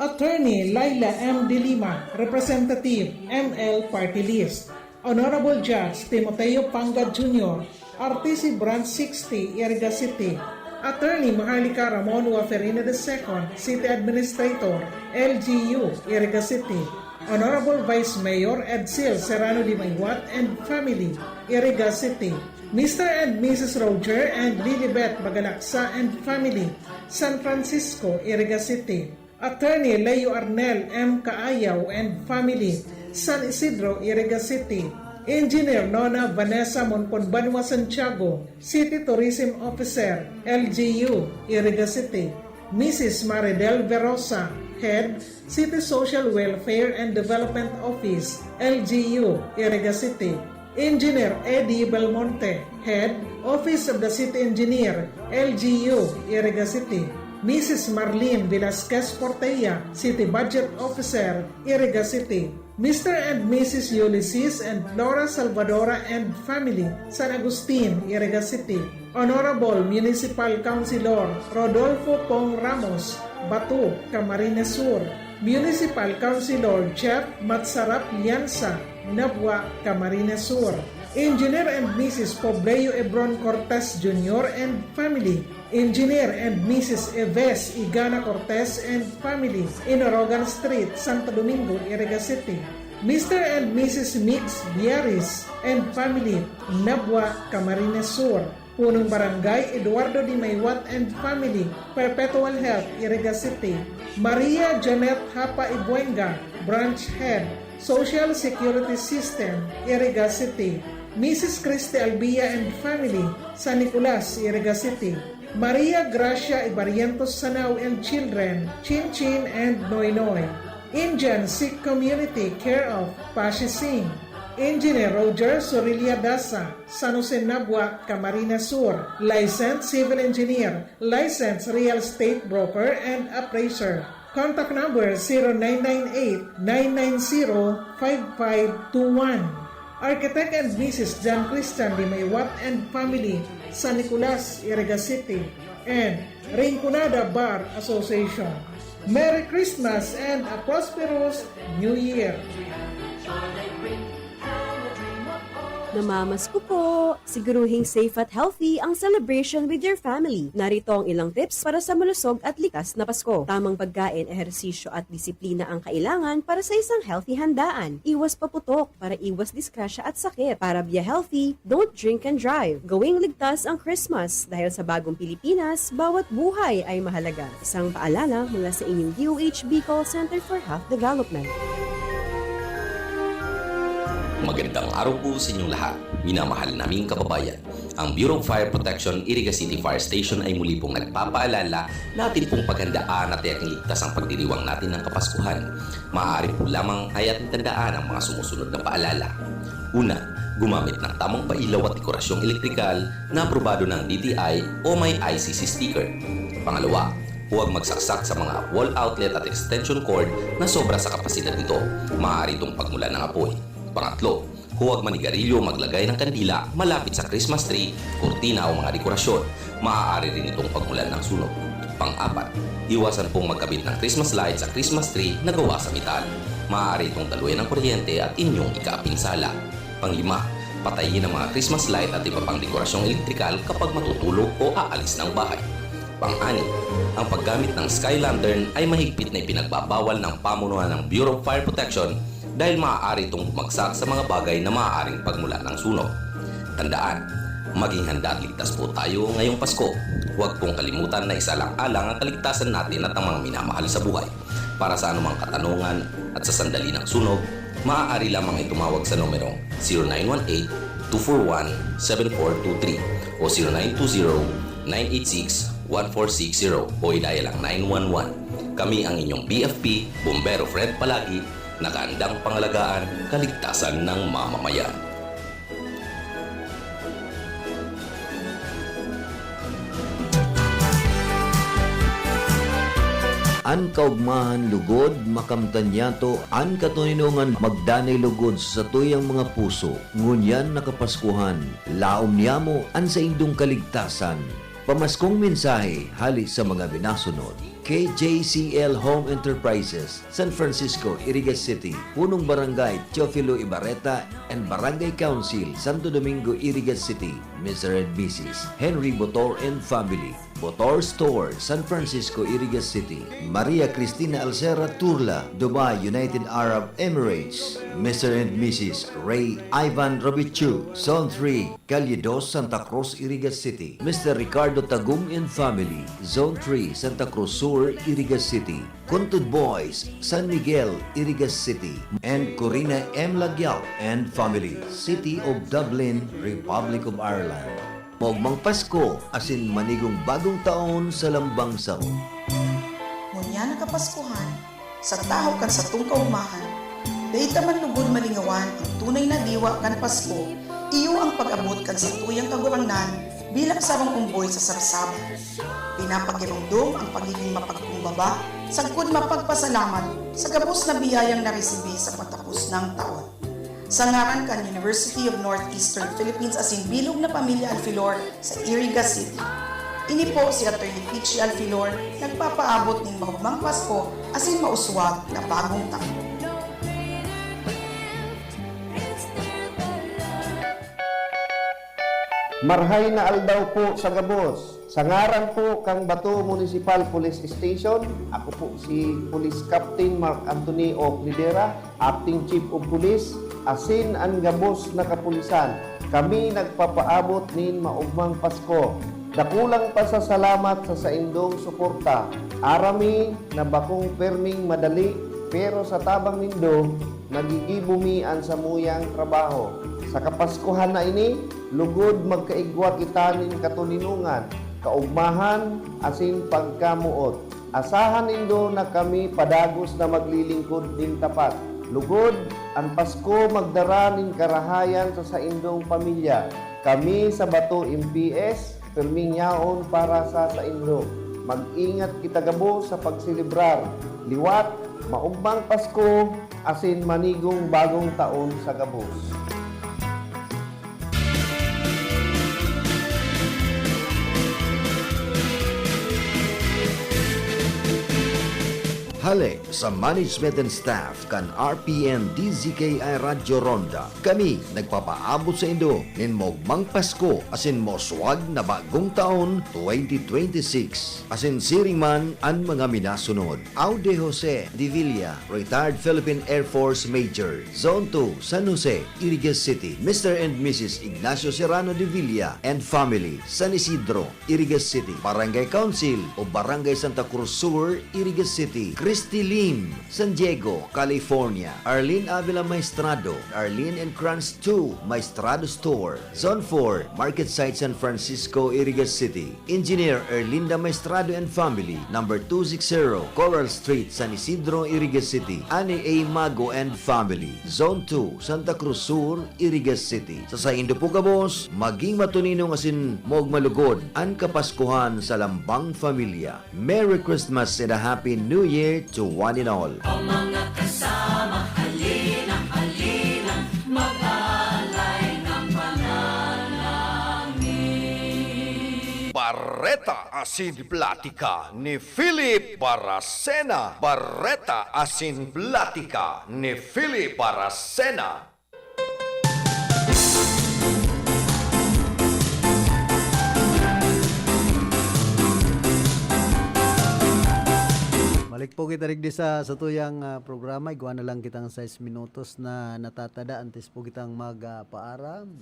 Attorney Laila M. De Lima, Representative ML Party List. Honorable Judge Timoteo Pangad Jr., RTC Branch 60, Iriga City. Attorney Maharlika Ramon Waferina II, City Administrator, LGU, Iriga City. Honorable Vice Mayor Edsel Serrano Di Maywat and family, Iriga City. Mr. and Mrs. Roger and Lilibet Magalaksa and family, San Francisco, Iriga City. Attorney Leo Arnel M. Kaayaw and family, San Isidro, Iriga City. Engineer Nona Vanessa Monponbanwa Santiago, City Tourism Officer, LGU, Iriga City. Mrs. Maridel Verosa, Head, City Social Welfare and Development Office, LGU, Iriga City. Engineer Eddie Belmonte, Head, Office of the City Engineer, LGU, Iriga City. Mrs. Marlene Velasquez Portella, City Budget Officer, Iriga City. Mr. and Mrs. Ulysses and Flora Salvadora and family, San Agustin, Iriga City. Honorable Municipal Councilor Rodolfo Pong Ramos, Batu, Camarines Sur. Municipal Councilor Jeff Matsarap Liansa, Nabwa, Camarines Sur. Engineer and Mrs. Pobleo Ebron Cortez Jr. and family. Engineer and Mrs. Eves Igana Cortez and family, Inorogan Street, Santo Domingo, Iriga City. Mr. and Mrs. Mix Biaris and family, Nabwa, Camarines Sur. Punong Barangay Eduardo Di Maywat and family, Perpetual Health, Iriga City. Maria Janet Hapa Ibuenga, Branch Head, Social Security System, Iriga City. Mrs. Christy Albia and family, San Nicolas, Iriga City. Maria Gracia Ibarientos Sanao and children, Chin Chin and Noy Noy. Indian Sikh Community, care of Pashi Singh. Engineer Roger Sorilia Dasa, San Jose Nabua, Camarines Sur, licensed civil engineer, licensed real estate broker and appraiser. Contact number 0998-990-5521. Architect and Mrs. John Christian Limaywat and Family, San Nicolas, Iriga City, and Rinconada Bar Association. Merry Christmas and a prosperous New Year! Namamasko po! Siguruhing safe at healthy ang celebration with your family. Narito ang ilang tips para sa malusog at likas na Pasko. Tamang pagkain, ehersisyo at disiplina ang kailangan para sa isang healthy handaan. Iwas paputok para iwas disgrasya at sakit. Para be healthy, don't drink and drive. Gawing ligtas ang Christmas dahil sa bagong Pilipinas, bawat buhay ay mahalaga. Isang paalala mula sa inyong DOH Bicol Center for Health Development. Magandang araw po sa inyong lahat, minamahal naming kababayan. Ang Bureau of Fire Protection, Iriga City Fire Station ay muli pong nagpapaalala natin pong paghandaan at tiyaking ligtas ang pagdiriwang natin ng Kapaskuhan. Maaari po lamang ay ating tandaan ang mga sumusunod na paalala. Una, gumamit ng tamang pailaw at dekorasyong elektrikal na aprobado ng DTI o may ICC sticker. Pangalawa, huwag magsaksak sa mga wall outlet at extension cord na sobra sa kapasidad nito. Maaari itong pagmulan ng apoy. Pangatlo, huwag manigarilyo o maglagay ng kandila malapit sa Christmas tree, kurtina o mga dekorasyon. Maaari rin itong pagmulan ng sunog. Pang-apat, iwasan pong magkabit ng Christmas light sa Christmas tree na gawa sa metal. Maaari itong daluyan ng kuryente at inyong ikapinsala. Pang-lima, patayin ang mga Christmas light at iba pang dekorasyong elektrikal kapag matutulog o aalis ng bahay. Pang-anim, ang paggamit ng sky lantern ay mahigpit na ipinagbabawal ng pamunuan ng Bureau of Fire Protection dahil maaari itong bumagsak sa mga bagay na maaaring pagmulan ng sunog. Tandaan, maging handa at ligtas po tayo ngayong Pasko. Huwag pong kalimutan na isalang-alang ang kaligtasan natin at ang mga minamahal sa buhay. Para sa anumang katanungan at sa sandali ng sunog, maaari lamang ay tumawag sa numerong 0918-241-7423 o 0920-986-1460 o i-dial ang 911. Kami ang inyong BFP, Bombero Fred Palagi, nakaandang pangalagaan kaligtasan ng mamamayan. An kaugmahan lugod, makamtanyato, an katuninungan magdanay lugod sa tuyang mga puso, ngunyan nakapaskuhan, laom niyamo an sa indong kaligtasan. Pamaskong mensahe hali sa mga binasunod. KJCL Home Enterprises, San Francisco, Iriga City, Punong Barangay, Teofilo Ibarreta, and Barangay Council, Santo Domingo, Iriga City, Mr. and Mrs. Henry Botor and Family, Botor Store, San Francisco, Iriga City, Maria Cristina Alcera Turla, Dubai, United Arab Emirates, Mr. and Mrs. Ray Ivan Robichu, Zone 3, Calle 2, Santa Cruz, Iriga City, Mr. Ricardo Tagum and Family, Zone 3, Santa Cruz Sur, Iriga City, Contud Boys, San Miguel, Iriga City, and Corina M. Lagyao and Family, City of Dublin, Republic of Ireland. Mogmang Pasko, asin manigong bagong taon sa lambang saro. Ngunya nakapaskuhan, sa tahaw kan sa tung kaumahan, dahita man lugod malingawan ang tunay na diwa kan Pasko, iyo ang pag-abot kan sa tuyang kagurangnan bilang sarong umboy sa sarsaban. Pinapagirumdum ang pagiging mapagkumbaba, sagkod mapagpasalamat sa gabos na biyayang naresibi sa patapos ng taon. Sa ngaran kan University of Northeastern Philippines asin bilog na pamilya Alfilor sa Iriga City. Ini po si Atty. Pichi Alfilor nagpapaabot ng mahugmang Pasko asin mauswag na bagong taon. Marhay na aldaw po sa gabos. Sa ngaran po kang Bato Municipal Police Station, ako po si Police Captain Mark Anthony O. Lidera, Acting Chief of Police, asin ang gabos na kapulisan. Kami nagpapaabot nin maugmang Pasko. Dakulang pasasalamat sa saindong suporta. Arami na bakong perming madali, pero sa tabang nindo, nagigibumian sa muyang trabaho. Sa Kapaskuhan na ini, lugod magkaigwa kita nin katuninungan, kaugmahan, asin pagkamuot. Asahan nindo na kami padagos na maglilingkod din tapat. Lugod, Ang Pasko magdaraning karahayan sa saindong pamilya. Kami sa Bato MPS, pirming yaon para sa saindo. Mag-ingat kita gabo sa pagsilibrar. Liwat, maugmang Pasko, asin manigong bagong taon sa gabos. Hale sa management and staff kan RPN DZKI Radyo Ronda. Kami nagpapaabot sa Indo nin mogmang Pasko asin moswag na bagong taon 2026. Asin siring man ang mga minasunod. Aude Jose de Villa, retired Philippine Air Force Major, Zone 2, San Jose, Irigas City. Mr. and Mrs. Ignacio Serrano de Villa and family, San Isidro, Irigas City. Barangay Council o Barangay Santa Cruz Sur, Irigas City. Christy Lim, San Diego, California. Arlene Avila Maestrado, Arlene and Kranz 2, Maestrado Store. Zone 4, Market Site San Francisco, Irigas City. Engineer Erlinda Maestrado and family, number 260, Coral Street, San Isidro, Irigas City. Ani A. Mago and family, Zone 2, Santa Cruz Sur, Irigas City. Sa Saindo po kabos, maging matuninong asin mog malugod ang kapaskuhan sa lambang familia. Merry Christmas and a Happy New Year to one and all. Ang mga kasama, halina, halina, mag-alay ng panalangin. Barreta asin platika ni Philip Baracena. Barreta asin platika ni Philip Baracena. Balik po kita rigdi sa tuyang programa. Iguan na lang kitang 6 minutos na natatada antes po kitang magpaaram.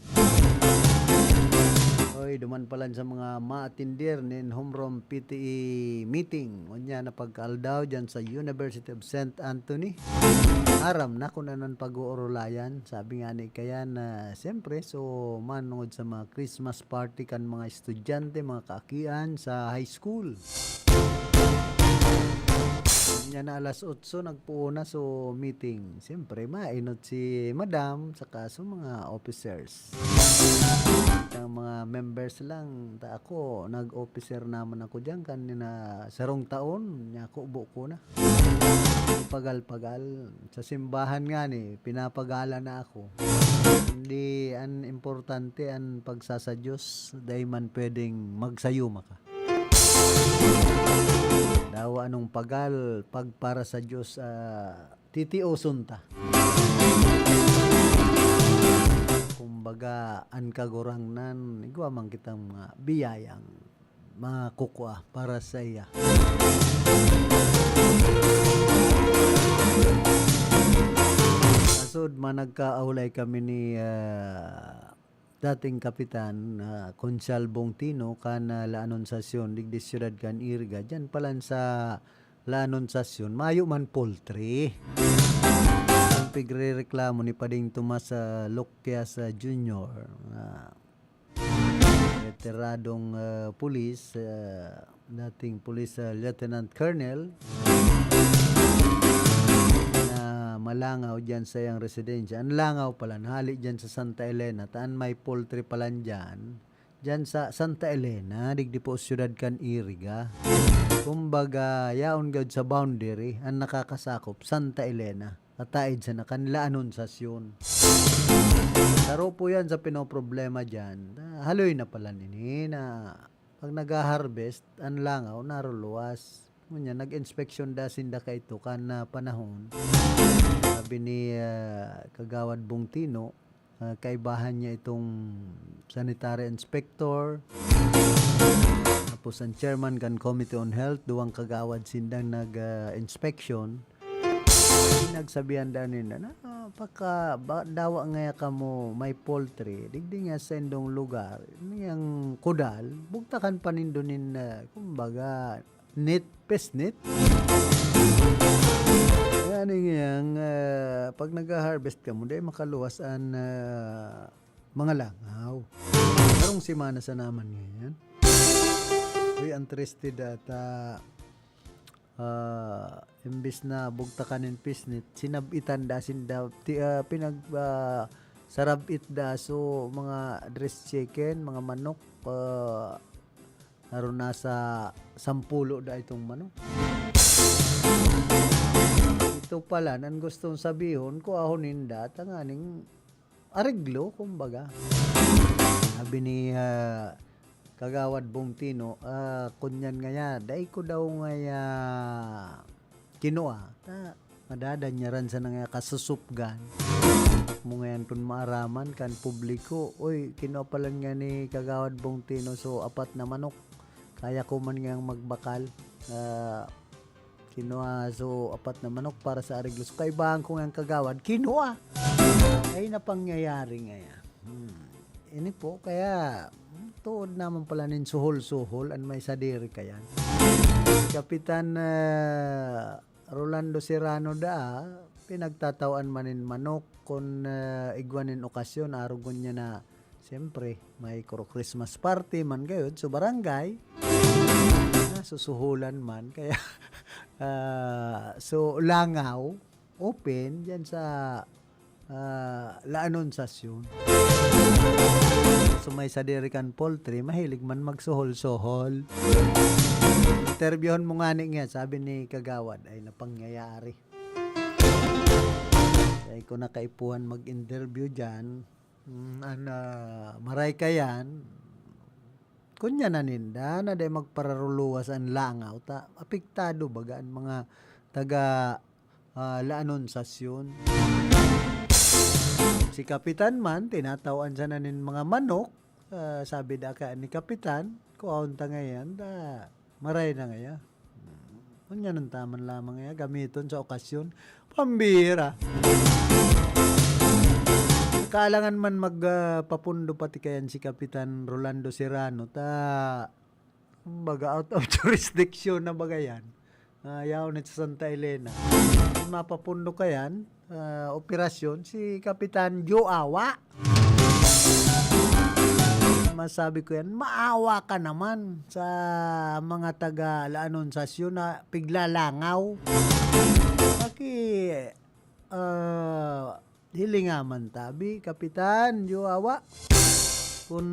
Oy, duman palan sa mga maatindir nin homeroom PTE meeting. Unya na pagkaldaw dyan sa University of St. Anthony. Aram na kung anon pag-uurulayan. Sabi nga ni kaya na siyempre so manungod sa mga Christmas party kan mga estudyante, mga kaakian sa high school. Yan na alas 8 nagpuuna so meeting. Siyempre mainot si Madam saka so mga officers. Ang mga members lang ta ako nag-officer naman ako diyan kanina sarong taon nya ko buko na. Pagal-pagal sa simbahan nga ni pinapagala na ako. Hindi an importante ang pagsasadyos dahil man pwedeng magsayuma ka. Dawa anong pagal pagpara sa Diyos titio sunta. Kumbaga an kagurangnan igwa man kitang mga biyayang makukwa para sa iya. Kasod man nagkaawlay kami ni dating kapitan Conchal Bongtino kan La Anunciacion digdi siyudad kan Iriga dyan palan sa La Anunciacion mayo man poultry ang pigrereklamo ni Pading Tomas Loquias Jr. Veteradong pulis dating pulis Lieutenant Colonel malangaw dyan sa iyang residensya. Ang langaw pala, hali dyan sa Santa Elena. Taan may poultry pala dyan. Dyan sa Santa Elena, digdi po siyudad kan Iriga. Kumbaga, yaon gawd sa boundary, ang nakakasakop, Santa Elena. Kataid sa na kanila anunsasyon. Taro po yan sa pinoproblema dyan. Haloy na pala nini na pag nag-harvest, ang langaw, naruluwas. Ngunya, nag-inspection da sinda ka ito kan na panahon. Sabi ni Kagawad Bongtino, kaibahan niya itong sanitary inspector. Tapos ang chairman kan Committee on Health, duwang kagawad sindang nag-inspection. Nagsabihan da nila na pagka dawa nga ka mo may poultry, digdi nga sa indong lugar, niyang kudal, bugtakan pa nindonin kumbaga net, pest net. Yan yung pag nag-harvest ka mo, dahil makaluwas ang mga langaw. Karong simana sa naman ngayon. Uy, interested at imbis na bugtakanin pisnit, sinabitan da sinda sarabit da, so mga dress chicken, mga manok, naroon nasa 10 da itong manok. Ito pala, nan gustong sabihin ko ahonin da, tanganing ariglo, kumbaga. Sabi ni Kagawad Bongtino, kunyan nga ya, dahil ko daw nga ya, kinoa, madadan niya ran sa nga kasusupgan. Mo ngayon kung maaraman kan publiko, oy, kinoa pala nga ni Kagawad Bongtino, so 4 na manok, kaya ko man nga magbakal, kinoa, so 4 na manok para sa ariglo. So kaibahan ko nga kagawad, kinoa. Ay napangyayari nga yan. Ini po, kaya tuod naman pala nin suhol-suhol, an may sadiri kayan. Kapitan Rolando Serrano da, pinagtatawan manin manok kung igwanin okasyon, arugon niya na, siyempre, may Christmas party man gayon, so barangay, susuhulan man, kaya so langaw, open, dyan sa La Anunciacion. So may sadirikan poultry, mahilig man magsuhol-suhol. Interviewon mo nga nga, sabi ni Kagawad, ay napangyayari. Ay ko nakaipuhan mag-interview dyan, maray kayan, kunya na ninda, na day magpararuluwas ang langaw, apektado baga ang mga taga La Anunciacion. Si Kapitan man, tinatawan sa nanin mga manok, sabi da ka ni Kapitan, kuwaunta ngayon, maray na ngayon. Kunya ng taman lamang ngayon, gamiton sa okasyon, pambira. Kailangan man magpapundo pati kayan si Kapitan Rolando Serrano, baga out of jurisdiction na baga yan. Yaw na sa Santa Elena. Mapapundo kayan, operasyon si Kapitan Joe Awa. Masabi ko yan, maawa ka naman sa mga taga La Anunciacion na piglalangaw. Hilingaman tabi, Kapitan Joe Awa. Kung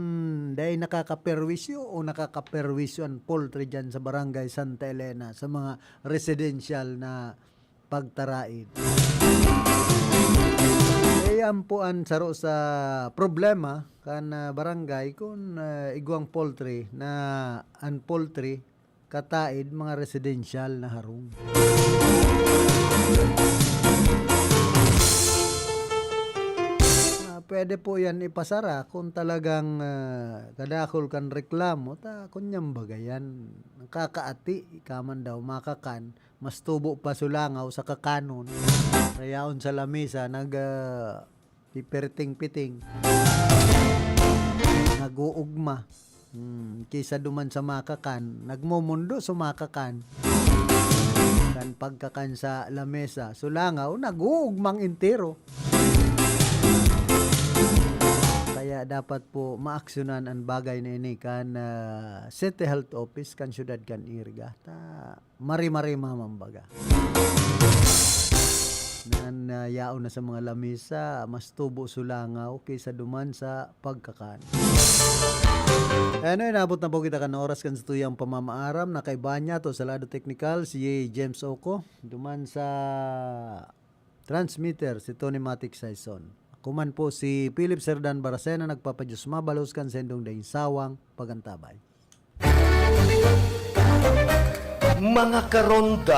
dahil nakakaperwisyo o nakakaperwisyo ang poultry dyan sa Barangay Santa Elena sa mga residential na pagtaraid. Ayan po ang saro sa problema kan barangay kung igwang poultry na ang poultry kataid mga residential na harong. Pwede po yan ipasara kung talagang kadakol kan reklamo, kunyang bagayan. Kakaati, ikaman daw, makakan, mas tubo pa sulangaw sa kakanon. Rayaon sa lamisa, piperting-piting. Nag-uugma. Kaysa duman sa makakan, nagmumundo sa makakan. Kan pagkakan sa lamesa, sulangaw, nag-uugmang intero. Kaya dapat po maaksyonan ang bagay na ini kan City Health Office kan syudad kan Iriga. Mari-mari mamambaga. Nan yaon na sa mga lamisa, mas tubo sulangaw kaysa duman sa pagkakan. Ano, inabot na po kita kan oras kan sa tuyang pamamaaram na kay Banya to sa lado technical si James Oko. Duman sa transmitter si Tony Matic Saison. Kuman po si Philip Serdan Baracena, nagpapadyos mabalos kan sendong daing sawang pagantabay. Mga karonda